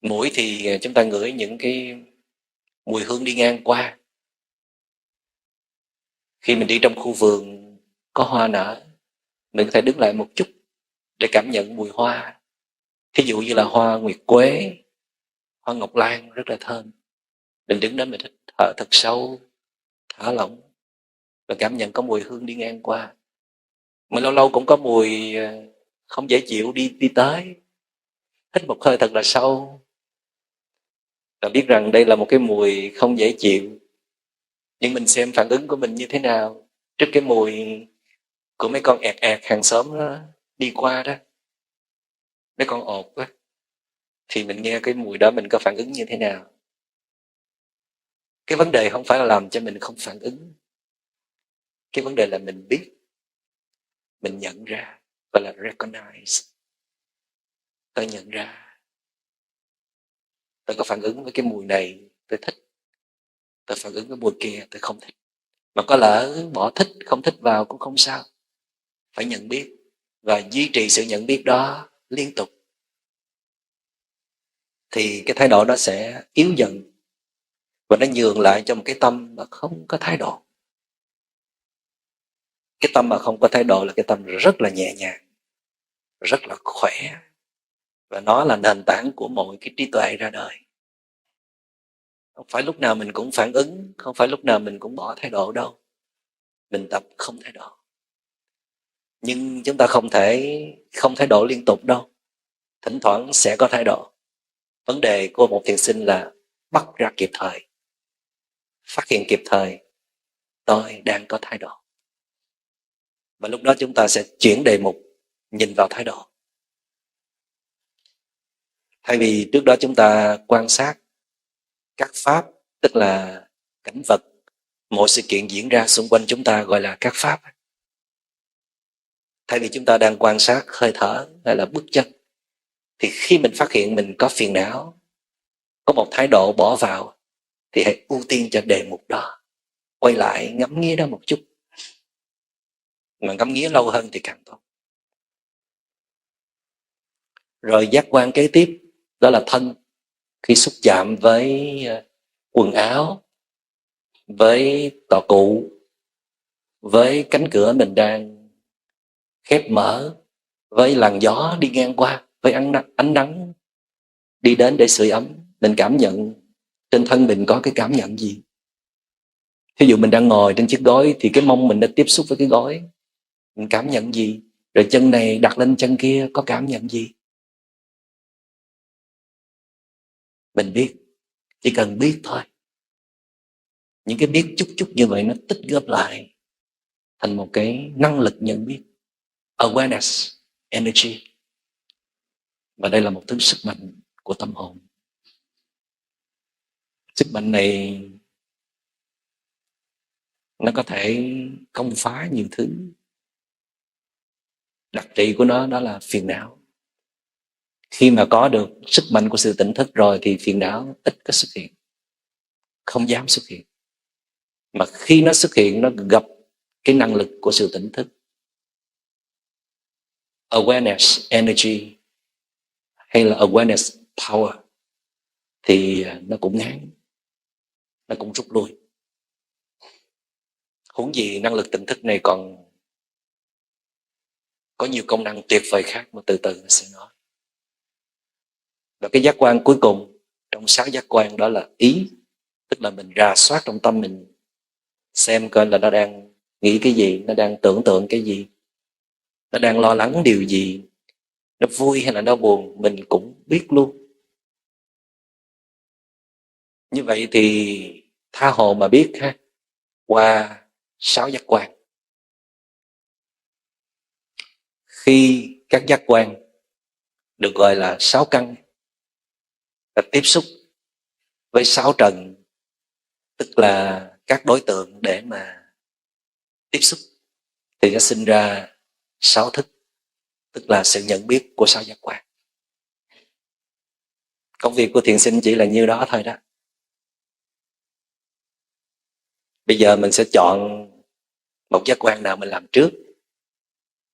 Mũi thì chúng ta ngửi những cái mùi hương đi ngang qua. Khi mình đi trong khu vườn có hoa nở, mình có thể đứng lại một chút để cảm nhận mùi hoa. Thí dụ như là hoa nguyệt quế, hoa ngọc lan rất là thơm. Mình đứng đó mình thở thật sâu, thả lỏng và cảm nhận có mùi hương đi ngang qua. Mà lâu lâu cũng có mùi không dễ chịu đi tới. Hít một hơi thật là sâu và biết rằng đây là một cái mùi không dễ chịu. Nhưng mình xem phản ứng của mình như thế nào trước cái mùi của mấy con ẹt ẹt hàng xóm đó đi qua đó, mấy con ột đó, thì mình nghe cái mùi đó mình có phản ứng như thế nào. Cái vấn đề không phải là làm cho mình không phản ứng, cái vấn đề là mình biết, mình nhận ra, gọi là recognize. Tôi nhận ra tôi có phản ứng với cái mùi này, tôi thích. Tôi phản ứng với mùi kia, tôi không thích. Mà có lỡ bỏ thích, không thích vào cũng không sao. Phải nhận biết và duy trì sự nhận biết đó liên tục, thì cái thái độ đó sẽ yếu dần và nó nhường lại cho một cái tâm mà không có thái độ. Cái tâm mà không có thái độ là cái tâm rất là nhẹ nhàng, rất là khỏe, và nó là nền tảng của mọi cái trí tuệ ra đời. Không phải lúc nào mình cũng phản ứng, không phải lúc nào mình cũng bỏ thái độ đâu. Mình tập không thái độ. Nhưng chúng ta không thể không thái độ liên tục đâu. Thỉnh thoảng sẽ có thái độ. Vấn đề của một thiền sinh là bắt ra kịp thời, phát hiện kịp thời tôi đang có thái độ. Và lúc đó chúng ta sẽ chuyển đề mục nhìn vào thái độ. Thay vì trước đó chúng ta quan sát các pháp, tức là cảnh vật, mọi sự kiện diễn ra xung quanh chúng ta gọi là các pháp. Thay vì chúng ta đang quan sát hơi thở hay là bước chân, thì khi mình phát hiện mình có phiền não, có một thái độ bỏ vào, thì hãy ưu tiên cho đề mục đó. Quay lại ngắm nghía đó một chút. Mà ngắm nghía lâu hơn thì càng tốt. Rồi giác quan kế tiếp đó là thân. Khi xúc chạm với quần áo, với tọa cụ, với cánh cửa mình đang khép mở, với làn gió đi ngang qua, với ánh nắng đi đến để sưởi ấm, mình cảm nhận trên thân mình có cái cảm nhận gì. Thí dụ mình đang ngồi trên chiếc gối thì cái mông mình đã tiếp xúc với cái gối, mình cảm nhận gì? Rồi chân này đặt lên chân kia có cảm nhận gì? Mình biết, chỉ cần biết thôi. Những cái biết chút chút như vậy nó tích góp lại thành một cái năng lực nhận biết, awareness, energy. Và đây là một thứ sức mạnh của tâm hồn. Sức mạnh này nó có thể công phá nhiều thứ. Đặc trị của nó đó là phiền não. Khi mà có được sức mạnh của sự tỉnh thức rồi thì phiền não ít có xuất hiện, không dám xuất hiện. Mà khi nó xuất hiện, nó gặp cái năng lực của sự tỉnh thức, awareness energy hay là awareness power, thì nó cũng ngán, nó cũng rút lui. Huống gì năng lực tỉnh thức này còn có nhiều công năng tuyệt vời khác mà từ từ sẽ nói. Và cái giác quan cuối cùng trong 6 giác quan đó là ý. Tức là mình rà soát trong tâm mình, xem coi là nó đang nghĩ cái gì, nó đang tưởng tượng cái gì, nó đang lo lắng điều gì, nó vui hay là nó buồn, mình cũng biết luôn. Như vậy thì tha hồ mà biết ha, qua 6 giác quan. Khi các giác quan được gọi là 6 căn là tiếp xúc với 6 trần, tức là các đối tượng để mà tiếp xúc, thì nó sinh ra 6 thức, tức là sự nhận biết của 6 giác quan. Công việc của thiền sinh chỉ là nhiêu đó thôi đó. Bây giờ mình sẽ chọn một giác quan nào mình làm trước,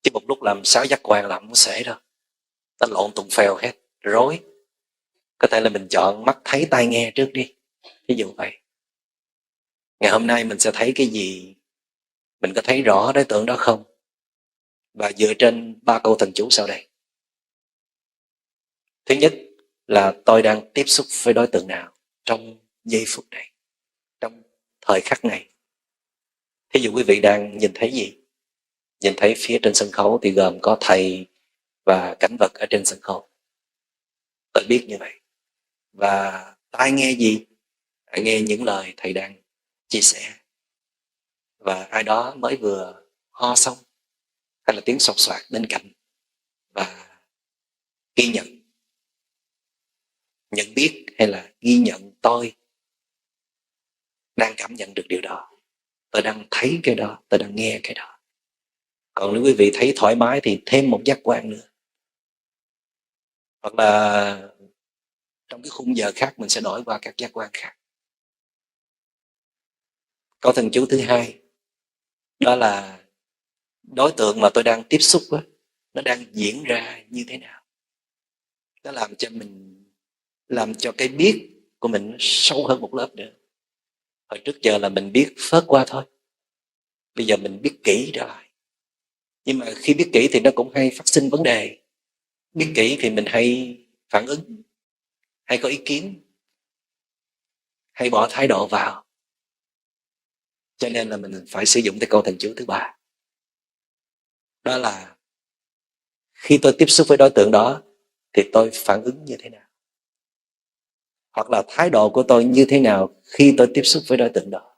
chứ một lúc làm 6 giác quan là không xuể đâu, nó lộn tùng phèo hết, rối. Có thể là mình chọn mắt thấy tai nghe trước đi, ví dụ vậy. Ngày hôm nay mình sẽ thấy cái gì, mình có thấy rõ đối tượng đó không? Và dựa trên 3 câu thần chú sau đây. Thứ nhất là tôi đang tiếp xúc với đối tượng nào trong giây phút này, trong thời khắc này. Thí dụ quý vị đang nhìn thấy gì? Nhìn thấy phía trên sân khấu thì gồm có thầy và cảnh vật ở trên sân khấu. Tôi biết như vậy. Và tai nghe gì? Hãy nghe những lời thầy đang chia sẻ. Và ai đó mới vừa ho xong, hay là tiếng sột soạt bên cạnh. Và ghi nhận. Nhận biết hay là ghi nhận tôi đang cảm nhận được điều đó. Tôi đang thấy cái đó, tôi đang nghe cái đó. Còn nếu quý vị thấy thoải mái thì thêm một giác quan nữa. Hoặc là trong cái khung giờ khác mình sẽ đổi qua các giác quan khác. Câu thần chú thứ hai đó là đối tượng mà tôi đang tiếp xúc đó, nó đang diễn ra như thế nào. Nó làm cho cái biết của mình sâu hơn một lớp nữa. Hồi trước giờ là mình biết phớt qua thôi, bây giờ mình biết kỹ trở lại. Nhưng mà khi biết kỹ thì nó cũng hay phát sinh vấn đề. Biết kỹ thì mình hay phản ứng, hay có ý kiến, hay bỏ thái độ vào. Cho nên là mình phải sử dụng cái câu thần chú thứ ba. Đó là khi tôi tiếp xúc với đối tượng đó thì tôi phản ứng như thế nào, hoặc là thái độ của tôi như thế nào khi tôi tiếp xúc với đối tượng đó.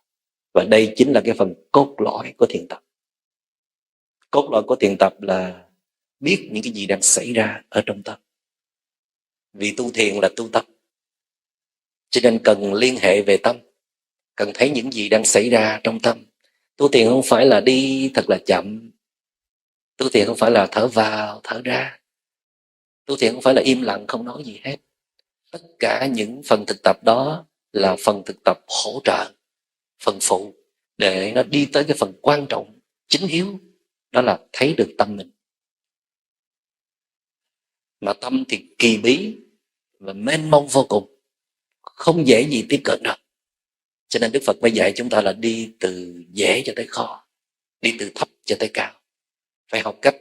Và đây chính là cái phần cốt lõi của thiền tập. Cốt lõi của thiền tập là biết những cái gì đang xảy ra ở trong tâm. Vì tu thiền là tu tập, cho nên cần liên hệ về tâm, cần thấy những gì đang xảy ra trong tâm. Tu thiền không phải là đi thật là chậm, tu thiền không phải là thở vào thở ra, tu thiền không phải là im lặng không nói gì hết. Tất cả những phần thực tập đó là phần thực tập hỗ trợ, phần phụ, để nó đi tới cái phần quan trọng, chính yếu, đó là thấy được tâm mình. Mà tâm thì kỳ bí và mênh mông vô cùng, không dễ gì tiếp cận được. Cho nên Đức Phật mới dạy chúng ta là đi từ dễ cho tới khó, đi từ thấp cho tới cao. Phải học cách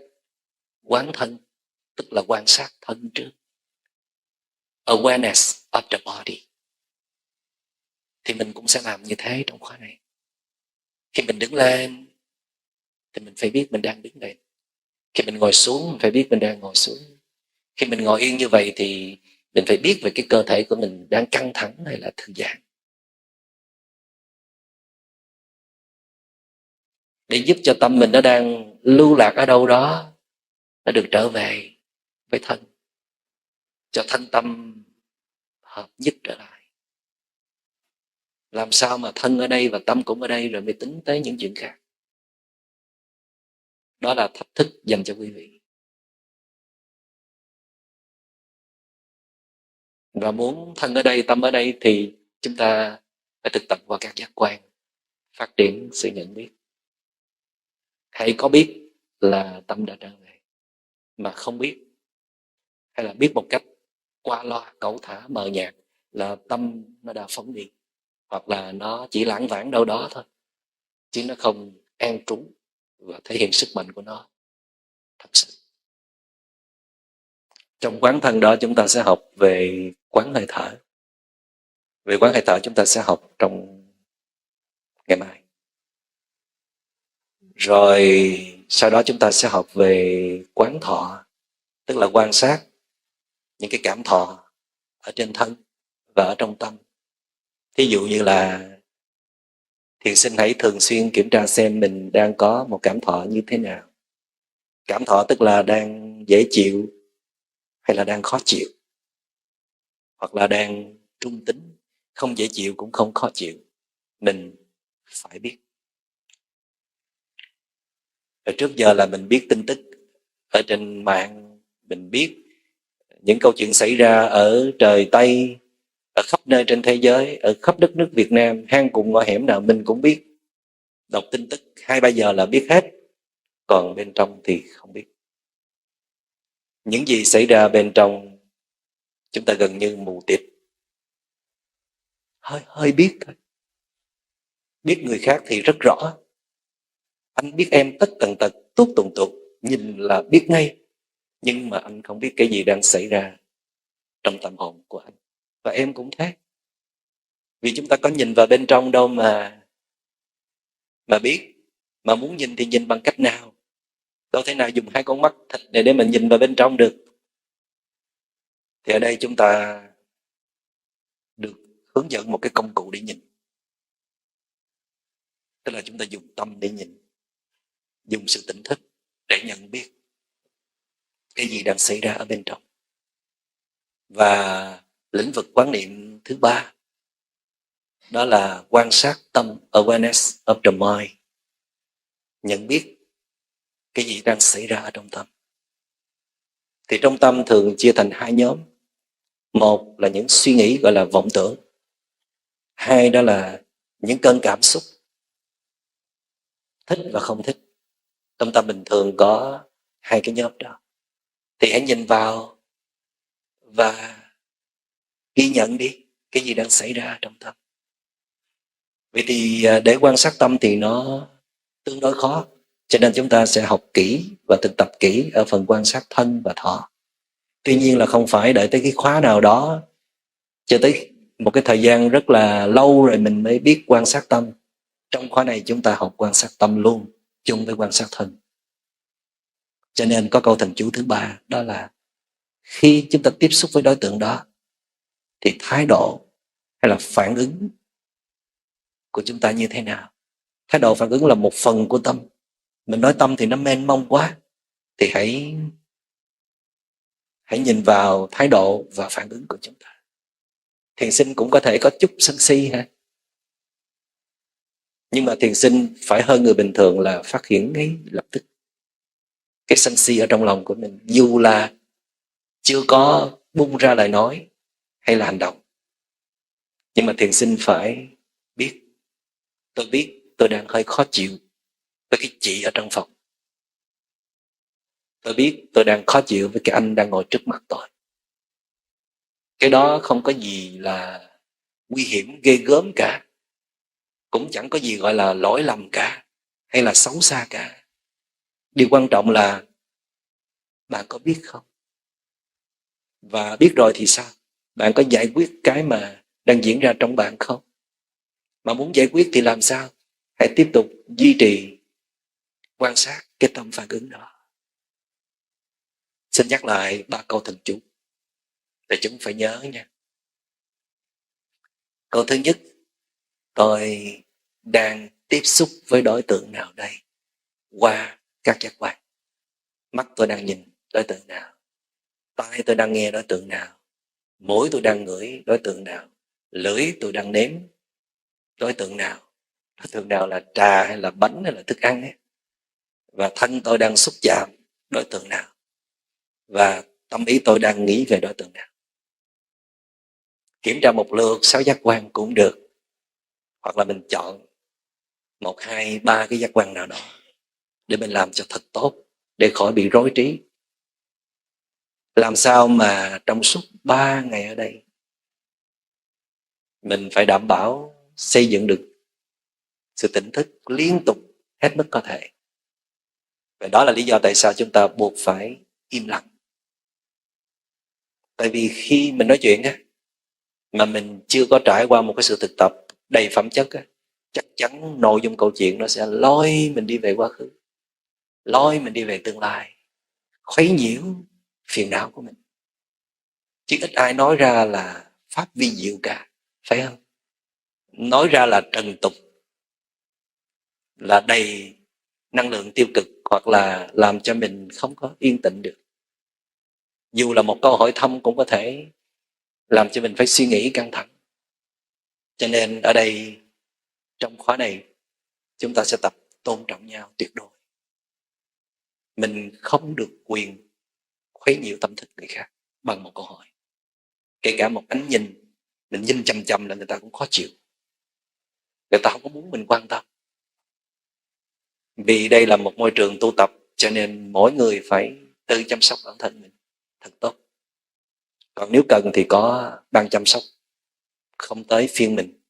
quán thân, tức là quan sát thân trước. Awareness of the body. Thì mình cũng sẽ làm như thế trong khóa này. Khi mình đứng lên thì mình phải biết mình đang đứng lên. Khi mình ngồi xuống mình phải biết mình đang ngồi xuống. Khi mình ngồi yên như vậy thì mình phải biết về cái cơ thể của mình đang căng thẳng hay là thư giãn, để giúp cho tâm mình nó đang lưu lạc ở đâu đó, nó được trở về với thân, cho thân tâm hợp nhất trở lại. Làm sao mà thân ở đây và tâm cũng ở đây rồi mới tính tới những chuyện khác. Đó là thách thức dành cho quý vị. Và muốn thân ở đây, tâm ở đây thì chúng ta phải thực tập vào các giác quan, phát triển sự nhận biết. Hãy có biết là tâm đã trở về, mà không biết, hay là biết một cách qua loa, cẩu thả, mờ nhạt là tâm nó đã phóng đi, hoặc là nó chỉ lãng vãng đâu đó thôi, chứ nó không an trú và thể hiện sức mạnh của nó thật sự. Trong quán thân đó chúng ta sẽ học về quán hơi thở. Về quán hơi thở chúng ta sẽ học trong ngày mai. Rồi sau đó chúng ta sẽ học về quán thọ, tức là quan sát những cái cảm thọ ở trên thân và ở trong tâm. Thí dụ như là thiền sinh hãy thường xuyên kiểm tra xem mình đang có một cảm thọ như thế nào. Cảm thọ tức là đang dễ chịu hay là đang khó chịu, hoặc là đang trung tính, không dễ chịu cũng không khó chịu. Mình phải biết. Ở trước giờ là mình biết tin tức ở trên mạng, mình biết những câu chuyện xảy ra ở trời Tây, ở khắp nơi trên thế giới, ở khắp đất nước Việt Nam, hang cùng ngõ hẻm nào mình cũng biết. Đọc tin tức 2-3 giờ là biết hết, còn bên trong thì không biết. Những gì xảy ra bên trong chúng ta gần như mù tịt, hơi biết thôi. Biết người khác thì rất rõ. Anh biết em tất tần tật, tuốt tùng tục, nhìn là biết ngay. Nhưng mà anh không biết cái gì đang xảy ra trong tâm hồn của anh. Và em cũng thế. Vì chúng ta có nhìn vào bên trong đâu mà biết. Mà muốn nhìn thì nhìn bằng cách nào? Đâu thể nào dùng 2 con mắt thịt để mình nhìn vào bên trong được. Thì ở đây chúng ta được hướng dẫn một cái công cụ để nhìn. Tức là chúng ta dùng tâm để nhìn, dùng sự tỉnh thức để nhận biết cái gì đang xảy ra ở bên trong. Và lĩnh vực quán niệm thứ 3, đó là quan sát tâm, awareness of the mind. Nhận biết cái gì đang xảy ra ở trong tâm. Thì trong tâm thường chia thành 2 nhóm. Một là những suy nghĩ gọi là vọng tưởng. 2 đó là những cơn cảm xúc thích và không thích. Trong tâm bình thường có 2 cái nhóm đó. Thì hãy nhìn vào và ghi nhận đi cái gì đang xảy ra trong tâm. Vậy thì để quan sát tâm thì nó tương đối khó. Cho nên chúng ta sẽ học kỹ và thực tập kỹ ở phần quan sát thân và thọ. Tuy nhiên là không phải đợi tới cái khóa nào đó, cho tới một cái thời gian rất là lâu rồi mình mới biết quan sát tâm. Trong khóa này chúng ta học quan sát tâm luôn, chung với quan sát thân. Cho nên có câu thần chú thứ ba, đó là khi chúng ta tiếp xúc với đối tượng đó thì thái độ hay là phản ứng của chúng ta như thế nào. Thái độ phản ứng là một phần của tâm. Mình nói tâm thì nó mênh mông quá, thì hãy nhìn vào thái độ và phản ứng của chúng ta. Thiền sinh cũng có thể có chút sân si ha, nhưng mà thiền sinh phải hơn người bình thường là phát hiện ngay lập tức cái sân si ở trong lòng của mình, dù là chưa có bung ra lời nói hay là hành động. Nhưng mà thiền sinh phải biết tôi đang hơi khó chịu với cái chị ở trong phòng. Tôi biết tôi đang khó chịu với cái anh đang ngồi trước mặt tôi. Cái đó không có gì là nguy hiểm ghê gớm cả, cũng chẳng có gì gọi là lỗi lầm cả hay là xấu xa cả. Điều quan trọng là bạn có biết không? Và biết rồi thì sao? Bạn có giải quyết cái mà đang diễn ra trong bạn không? Mà muốn giải quyết thì làm sao? Hãy tiếp tục duy trì quan sát cái tâm phản ứng đó. Xin nhắc lại 3 câu thần chú để chúng phải nhớ nha. Câu thứ nhất, tôi đang tiếp xúc với đối tượng nào đây? Qua các giác quan. Mắt tôi đang nhìn đối tượng nào? Tai tôi đang nghe đối tượng nào? Mũi tôi đang ngửi đối tượng nào? Lưỡi tôi đang nếm đối tượng nào? Đối tượng nào là trà hay là bánh hay là thức ăn ấy? Và thân tôi đang xúc chạm đối tượng nào? Và tâm ý tôi đang nghĩ về đối tượng nào? Kiểm tra một lượt 6 giác quan cũng được, hoặc là mình chọn 1, 2, 3 cái giác quan nào đó để mình làm cho thật tốt, để khỏi bị rối trí. Làm sao mà trong suốt 3 ngày ở đây mình phải đảm bảo xây dựng được sự tỉnh thức liên tục hết mức có thể. Và đó là lý do tại sao chúng ta buộc phải im lặng. Tại vì khi mình nói chuyện á, mà mình chưa có trải qua một cái sự thực tập đầy phẩm chất á, chắc chắn nội dung câu chuyện nó sẽ lôi mình đi về quá khứ, lôi mình đi về tương lai, khuấy nhiễu phiền não của mình. Chứ ít ai nói ra là pháp vi diệu cả, phải không? Nói ra là trần tục, là đầy năng lượng tiêu cực, hoặc là làm cho mình không có yên tĩnh được. Dù là một câu hỏi thăm cũng có thể làm cho mình phải suy nghĩ căng thẳng. Cho nên ở đây, trong khóa này, chúng ta sẽ tập tôn trọng nhau tuyệt đối. Mình không được quyền khuấy nhiễu tâm thức người khác bằng một câu hỏi. Kể cả một ánh nhìn, mình nhìn chằm chằm là người ta cũng khó chịu. Người ta không có muốn mình quan tâm. Vì đây là một môi trường tu tập, cho nên mỗi người phải tự chăm sóc bản thân mình thật tốt. Còn nếu cần thì có ban chăm sóc, không tới phiên mình.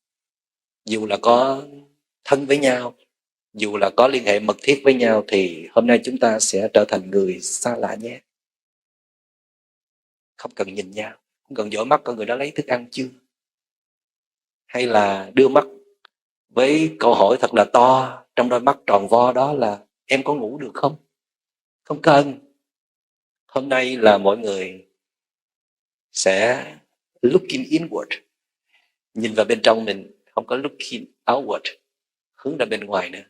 Dù là có thân với nhau, dù là có liên hệ mật thiết với nhau, thì hôm nay chúng ta sẽ trở thành người xa lạ nhé. Không cần nhìn nhau, không cần dõi mắt con người đó lấy thức ăn chưa, hay là đưa mắt với câu hỏi thật là to trong đôi mắt tròn vo đó là em có ngủ được không? Không cần. Hôm nay là mọi người sẽ looking inward, nhìn vào bên trong mình, không có looking outward, hướng ra bên ngoài nữa.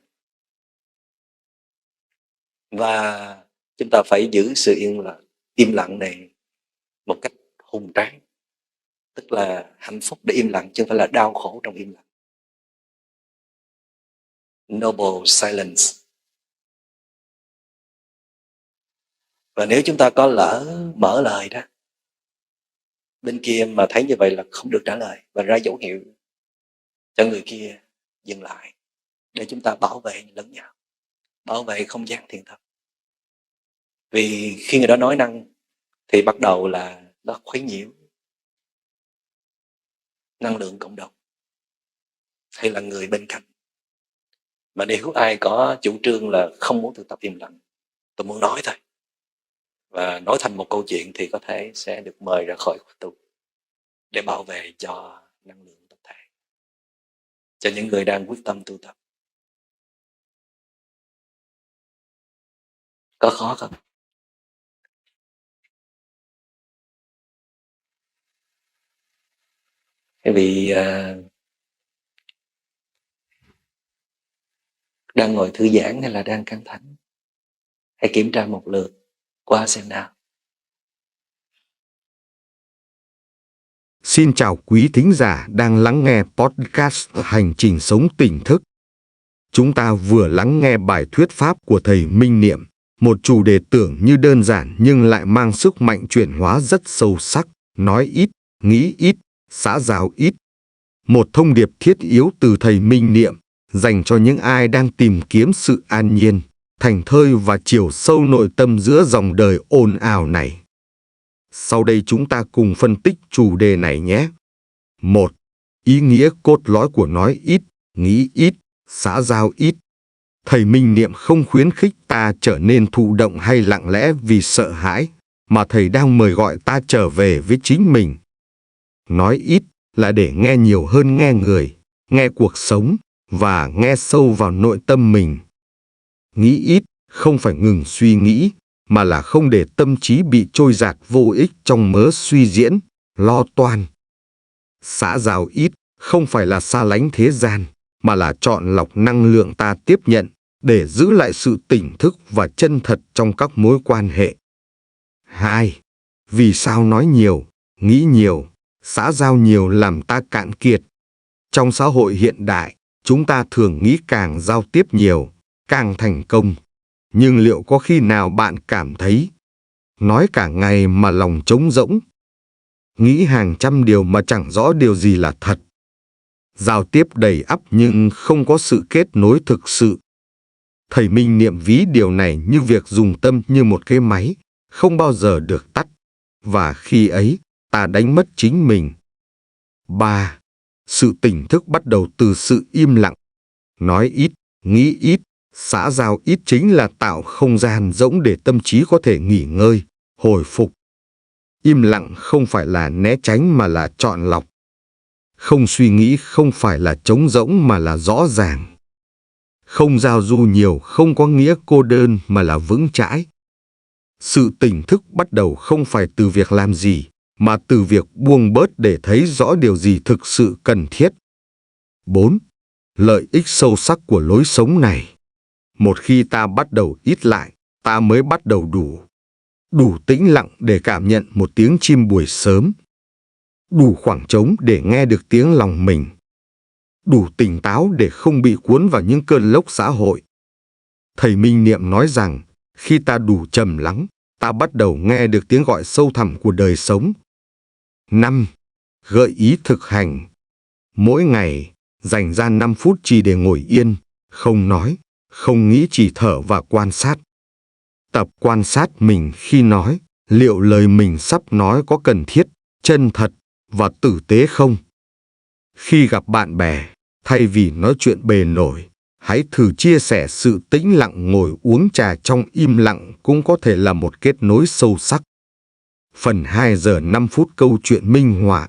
Và chúng ta phải giữ sự im lặng này một cách hùng tráng, tức là hạnh phúc để im lặng chứ không phải là đau khổ trong im lặng. Noble silence. Và nếu chúng ta có lỡ mở lời đó, bên kia mà thấy như vậy là không được trả lời và ra dấu hiệu cho người kia dừng lại, để chúng ta bảo vệ lẫn nhau, bảo vệ không gian thiền tập. Vì khi người đó nói năng thì bắt đầu là nó khuấy nhiễu năng lượng cộng đồng hay là người bên cạnh. Mà nếu ai có chủ trương là không muốn thực tập im lặng, tôi muốn nói thôi, và nói thành một câu chuyện, thì có thể sẽ được mời ra khỏi khóa tu để bảo vệ cho năng lượng tập thể, cho những người đang quyết tâm tu tập. Có khó không? Cái vị đang ngồi thư giãn hay là đang căng thẳng? Hãy kiểm tra một lượt qua xem nào. Xin chào quý thính giả đang lắng nghe podcast Hành trình sống tỉnh thức. Chúng ta vừa lắng nghe bài thuyết pháp của thầy Minh Niệm, một chủ đề tưởng như đơn giản nhưng lại mang sức mạnh chuyển hóa rất sâu sắc, nói ít, nghĩ ít, xã giao ít. Một thông điệp thiết yếu từ thầy Minh Niệm dành cho những ai đang tìm kiếm sự an nhiên, thảnh thơi và chiều sâu nội tâm giữa dòng đời ồn ào này. Sau đây chúng ta cùng phân tích chủ đề này nhé. 1. Ý nghĩa cốt lõi của nói ít, nghĩ ít, xã giao ít. Thầy Minh Niệm không khuyến khích ta trở nên thụ động hay lặng lẽ vì sợ hãi, mà thầy đang mời gọi ta trở về với chính mình. Nói ít là để nghe nhiều hơn nghe người, nghe cuộc sống và nghe sâu vào nội tâm mình. Nghĩ ít không phải ngừng suy nghĩ, mà là không để tâm trí bị trôi dạt vô ích trong mớ suy diễn, lo toan. Xã giao ít không phải là xa lánh thế gian, mà là chọn lọc năng lượng ta tiếp nhận để giữ lại sự tỉnh thức và chân thật trong các mối quan hệ. 2. Vì sao nói nhiều, nghĩ nhiều, xã giao nhiều làm ta cạn kiệt? Trong xã hội hiện đại, chúng ta thường nghĩ càng giao tiếp nhiều, càng thành công. Nhưng liệu có khi nào bạn cảm thấy nói cả ngày mà lòng trống rỗng? Nghĩ hàng trăm điều mà chẳng rõ điều gì là thật. Giao tiếp đầy ắp nhưng không có sự kết nối thực sự. Thầy Minh Niệm ví điều này như việc dùng tâm như một cái máy, không bao giờ được tắt. Và khi ấy, ta đánh mất chính mình. 3. Sự tỉnh thức bắt đầu từ sự im lặng. Nói ít, nghĩ ít, xã giao ít chính là tạo không gian rỗng để tâm trí có thể nghỉ ngơi, hồi phục. Im lặng không phải là né tránh mà là chọn lọc. Không suy nghĩ không phải là trống rỗng mà là rõ ràng. Không giao du nhiều không có nghĩa cô đơn mà là vững chãi. Sự tỉnh thức bắt đầu không phải từ việc làm gì, mà từ việc buông bớt để thấy rõ điều gì thực sự cần thiết. 4. Lợi ích sâu sắc của lối sống này. Một khi ta bắt đầu ít lại, ta mới bắt đầu đủ. Đủ tĩnh lặng để cảm nhận một tiếng chim buổi sớm. Đủ khoảng trống để nghe được tiếng lòng mình. Đủ tỉnh táo để không bị cuốn vào những cơn lốc xã hội. Thầy Minh Niệm nói rằng, khi ta đủ trầm lắng, ta bắt đầu nghe được tiếng gọi sâu thẳm của đời sống. 5. Gợi ý thực hành. Mỗi ngày, dành ra 5 phút chỉ để ngồi yên, không nói, không nghĩ, chỉ thở và quan sát. Tập quan sát mình khi nói, liệu lời mình sắp nói có cần thiết, chân thật và tử tế không? Khi gặp bạn bè, thay vì nói chuyện bề nổi, hãy thử chia sẻ sự tĩnh lặng. Ngồi uống trà trong im lặng cũng có thể là một kết nối sâu sắc. Phần 2 giờ 5 phút câu chuyện minh họa.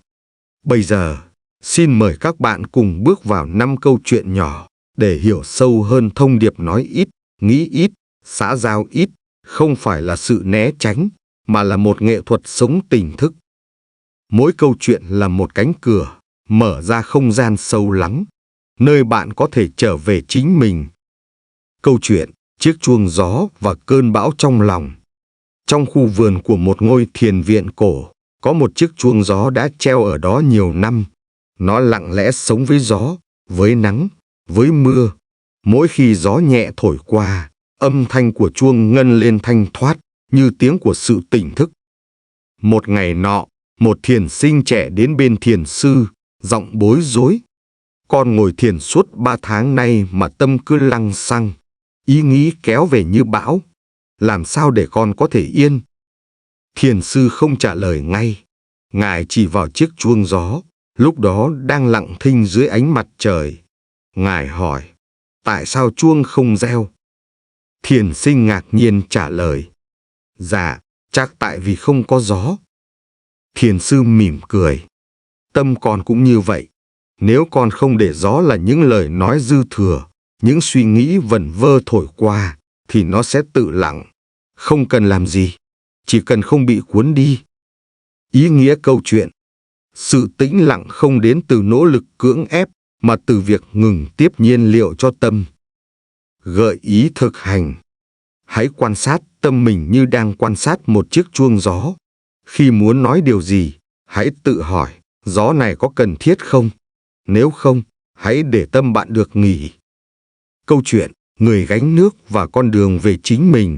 Bây giờ, xin mời các bạn cùng bước vào 5 câu chuyện nhỏ để hiểu sâu hơn thông điệp nói ít, nghĩ ít, xã giao ít không phải là sự né tránh, mà là một nghệ thuật sống tỉnh thức. Mỗi câu chuyện là một cánh cửa, mở ra không gian sâu lắng, nơi bạn có thể trở về chính mình. Câu chuyện, chiếc chuông gió và cơn bão trong lòng. Trong khu vườn của một ngôi thiền viện cổ, có một chiếc chuông gió đã treo ở đó nhiều năm. Nó lặng lẽ sống với gió, với nắng, với mưa. Mỗi khi gió nhẹ thổi qua, âm thanh của chuông ngân lên thanh thoát, như tiếng của sự tỉnh thức. Một ngày nọ, một thiền sinh trẻ đến bên thiền sư, giọng bối rối. Con ngồi thiền suốt 3 tháng nay mà tâm cứ lăng xăng, ý nghĩ kéo về như bão. Làm sao để con có thể yên? Thiền sư không trả lời ngay. Ngài chỉ vào chiếc chuông gió, lúc đó đang lặng thinh dưới ánh mặt trời. Ngài hỏi, tại sao chuông không reo? Thiền sinh ngạc nhiên trả lời, dạ, chắc tại vì không có gió. Thiền sư mỉm cười, tâm con cũng như vậy. Nếu con không để gió là những lời nói dư thừa, những suy nghĩ vẩn vơ thổi qua, thì nó sẽ tự lặng. Không cần làm gì, chỉ cần không bị cuốn đi. Ý nghĩa câu chuyện: sự tĩnh lặng không đến từ nỗ lực cưỡng ép, mà từ việc ngừng tiếp nhiên liệu cho tâm. Gợi ý thực hành: hãy quan sát tâm mình như đang quan sát một chiếc chuông gió. Khi muốn nói điều gì, hãy tự hỏi, gió này có cần thiết không? Nếu không, hãy để tâm bạn được nghỉ. Câu chuyện: người gánh nước và con đường về chính mình.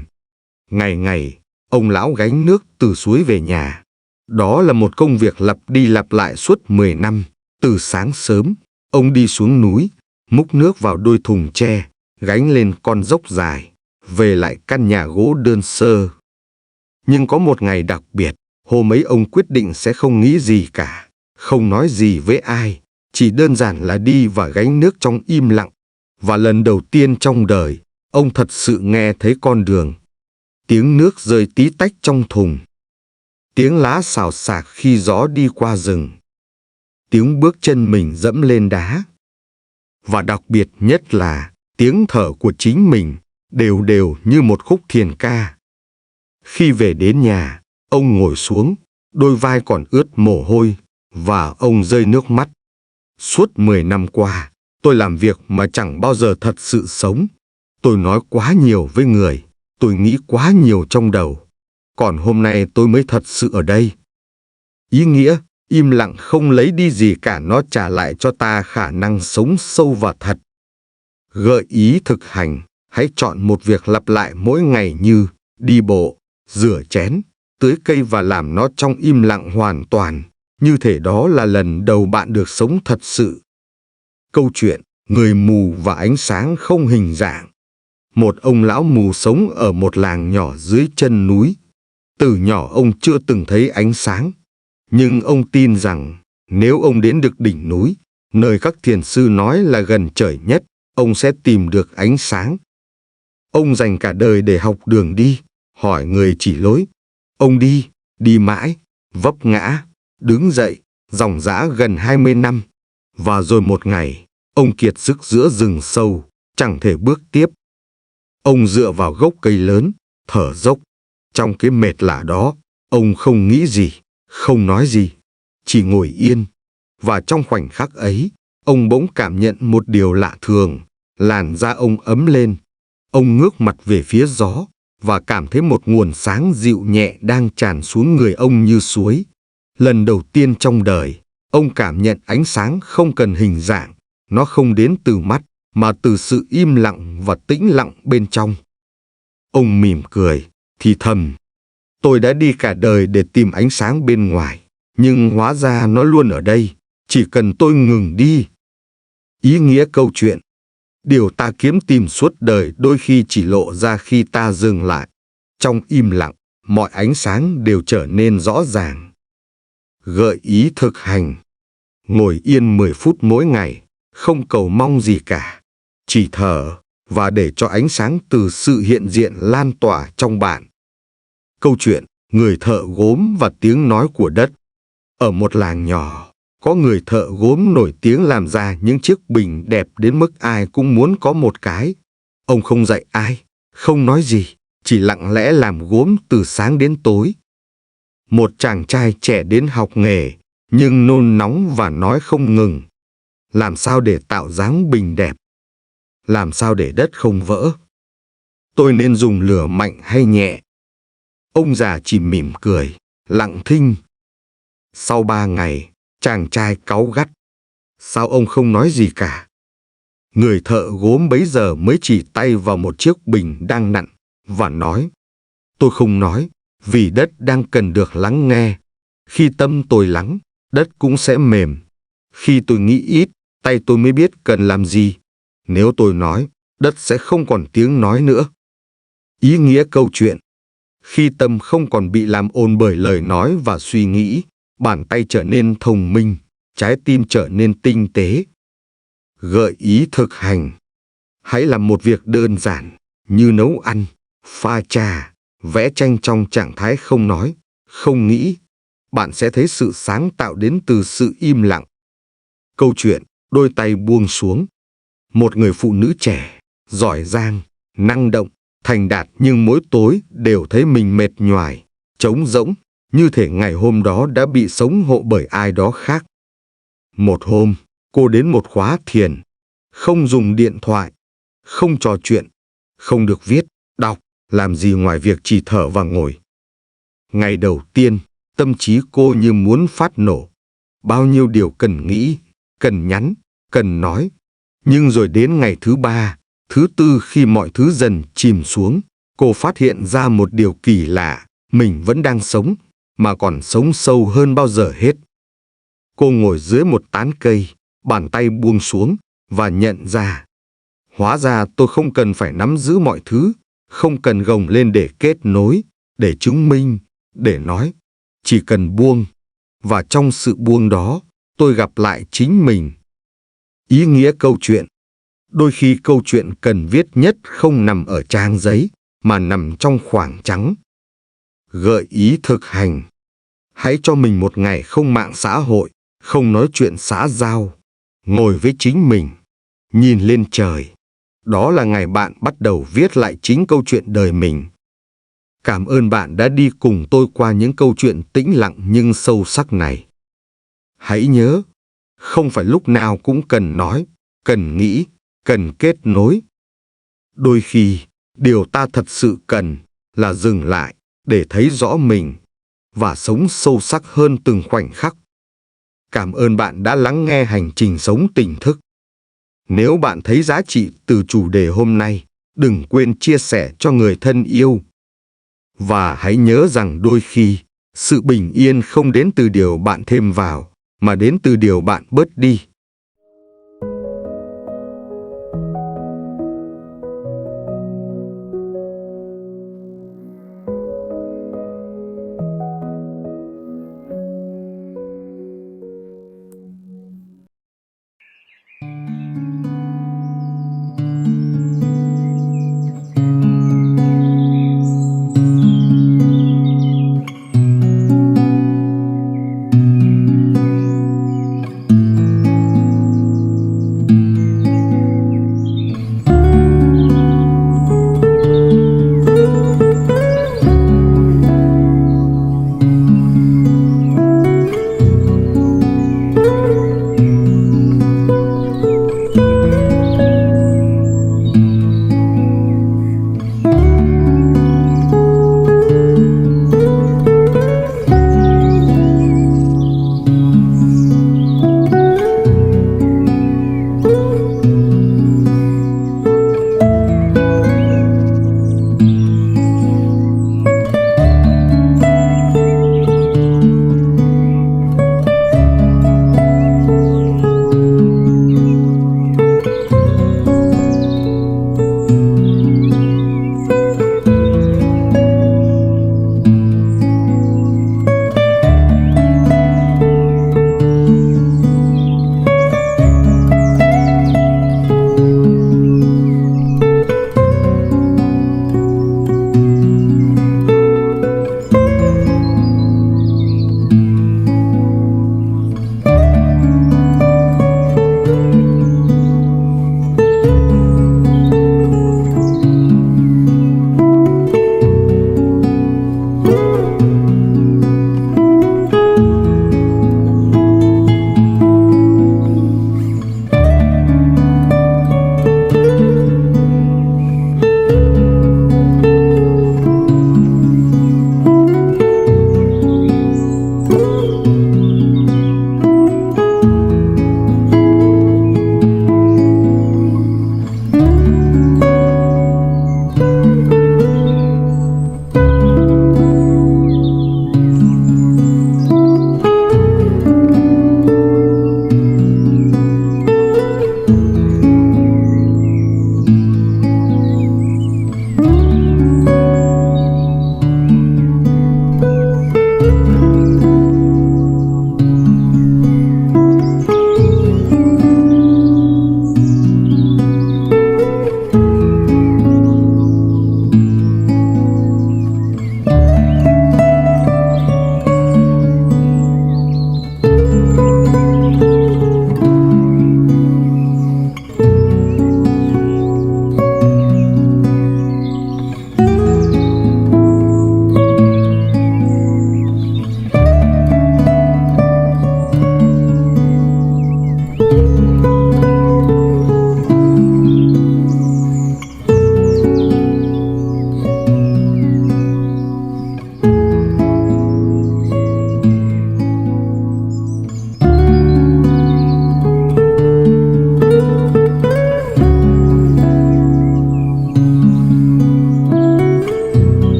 Ngày ngày, ông lão gánh nước từ suối về nhà. Đó là một công việc lặp đi lặp lại suốt 10 năm. Từ sáng sớm, ông đi xuống núi, múc nước vào đôi thùng tre, gánh lên con dốc dài, về lại căn nhà gỗ đơn sơ. Nhưng có một ngày đặc biệt, hôm ấy ông quyết định sẽ không nghĩ gì cả, không nói gì với ai, chỉ đơn giản là đi và gánh nước trong im lặng. Và lần đầu tiên trong đời, ông thật sự nghe thấy con đường. Tiếng nước rơi tí tách trong thùng, tiếng lá xào xạc khi gió đi qua rừng, tiếng bước chân mình dẫm lên đá. Và đặc biệt nhất là tiếng thở của chính mình, đều đều như một khúc thiền ca. Khi về đến nhà, ông ngồi xuống, đôi vai còn ướt mồ hôi, và ông rơi nước mắt. Suốt 10 năm qua, tôi làm việc mà chẳng bao giờ thật sự sống. Tôi nói quá nhiều với người, tôi nghĩ quá nhiều trong đầu. Còn hôm nay tôi mới thật sự ở đây. Ý nghĩa: im lặng không lấy đi gì cả, nó trả lại cho ta khả năng sống sâu và thật. Gợi ý thực hành: hãy chọn một việc lặp lại mỗi ngày như đi bộ, rửa chén, tưới cây và làm nó trong im lặng hoàn toàn. Như thể đó là lần đầu bạn được sống thật sự. Câu chuyện: người mù và ánh sáng không hình dạng. Một ông lão mù sống ở một làng nhỏ dưới chân núi. Từ nhỏ ông chưa từng thấy ánh sáng. Nhưng ông tin rằng nếu ông đến được đỉnh núi, nơi các thiền sư nói là gần trời nhất, ông sẽ tìm được ánh sáng. Ông dành cả đời để học đường đi, hỏi người chỉ lối. Ông đi mãi, vấp ngã, đứng dậy, dòng dã gần 20 năm. Và rồi một ngày, ông kiệt sức giữa rừng sâu, chẳng thể bước tiếp. Ông dựa vào gốc cây lớn, thở dốc. Trong cái mệt lả đó, ông không nghĩ gì, không nói gì, chỉ ngồi yên. Và trong khoảnh khắc ấy, ông bỗng cảm nhận một điều lạ thường, làn da ông ấm lên. Ông ngước mặt về phía gió, và cảm thấy một nguồn sáng dịu nhẹ đang tràn xuống người ông như suối. Lần đầu tiên trong đời, ông cảm nhận ánh sáng không cần hình dạng, nó không đến từ mắt, mà từ sự im lặng và tĩnh lặng bên trong. Ông mỉm cười, thì thầm: tôi đã đi cả đời để tìm ánh sáng bên ngoài, nhưng hóa ra nó luôn ở đây, chỉ cần tôi ngừng đi. Ý nghĩa câu chuyện: điều ta kiếm tìm suốt đời đôi khi chỉ lộ ra khi ta dừng lại. Trong im lặng, mọi ánh sáng đều trở nên rõ ràng. Gợi ý thực hành: ngồi yên 10 phút mỗi ngày, không cầu mong gì cả, chỉ thở và để cho ánh sáng từ sự hiện diện lan tỏa trong bạn. Câu chuyện: người thợ gốm và tiếng nói của đất. Ở một làng nhỏ, có người thợ gốm nổi tiếng làm ra những chiếc bình đẹp đến mức ai cũng muốn có một cái. Ông không dạy ai, không nói gì, chỉ lặng lẽ làm gốm từ sáng đến tối. Một chàng trai trẻ đến học nghề, nhưng nôn nóng và nói không ngừng. Làm sao để tạo dáng bình đẹp? Làm sao để đất không vỡ? Tôi nên dùng lửa mạnh hay nhẹ? Ông già chỉ mỉm cười, lặng thinh. Sau 3 ngày, chàng trai cáu gắt. Sao ông không nói gì cả? Người thợ gốm bấy giờ mới chỉ tay vào một chiếc bình đang nặn và nói: tôi không nói, vì đất đang cần được lắng nghe. Khi tâm tôi lắng, đất cũng sẽ mềm. Khi tôi nghĩ ít, tay tôi mới biết cần làm gì. Nếu tôi nói, đất sẽ không còn tiếng nói nữa. Ý nghĩa câu chuyện: khi tâm không còn bị làm ồn bởi lời nói và suy nghĩ, bàn tay trở nên thông minh, trái tim trở nên tinh tế. Gợi ý thực hành: Hãy làm một việc đơn giản như nấu ăn, pha trà, vẽ tranh trong trạng thái không nói, không nghĩ. Bạn sẽ thấy sự sáng tạo đến từ sự im lặng. Câu chuyện đôi tay buông xuống. Một người phụ nữ trẻ, giỏi giang, năng động, thành đạt nhưng mỗi tối đều thấy mình mệt nhoài, trống rỗng, như thể ngày hôm đó đã bị sống hộ bởi ai đó khác. Một hôm, cô đến một khóa thiền, không dùng điện thoại, không trò chuyện, không được viết, đọc, làm gì ngoài việc chỉ thở và ngồi. Ngày đầu tiên, tâm trí cô như muốn phát nổ. Bao nhiêu điều cần nghĩ, cần nhắn, cần nói. Nhưng rồi đến ngày thứ ba, thứ tư khi mọi thứ dần chìm xuống, cô phát hiện ra một điều kỳ lạ, mình vẫn đang sống, mà còn sống sâu hơn bao giờ hết. Cô ngồi dưới một tán cây, bàn tay buông xuống, và nhận ra. Hóa ra tôi không cần phải nắm giữ mọi thứ, không cần gồng lên để kết nối, để chứng minh, để nói. Chỉ cần buông, và trong sự buông đó, tôi gặp lại chính mình. Ý nghĩa câu chuyện. Đôi khi câu chuyện cần viết nhất không nằm ở trang giấy, mà nằm trong khoảng trắng. Gợi ý thực hành. Hãy cho mình một ngày không mạng xã hội, không nói chuyện xã giao. Ngồi với chính mình, nhìn lên trời. Đó là ngày bạn bắt đầu viết lại chính câu chuyện đời mình. Cảm ơn bạn đã đi cùng tôi qua những câu chuyện tĩnh lặng nhưng sâu sắc này. Hãy nhớ, không phải lúc nào cũng cần nói, cần nghĩ, cần kết nối. Đôi khi, điều ta thật sự cần là dừng lại để thấy rõ mình và sống sâu sắc hơn từng khoảnh khắc. Cảm ơn bạn đã lắng nghe hành trình sống tỉnh thức. Nếu bạn thấy giá trị từ chủ đề hôm nay, đừng quên chia sẻ cho người thân yêu. Và hãy nhớ rằng đôi khi, sự bình yên không đến từ điều bạn thêm vào, mà đến từ điều bạn bớt đi.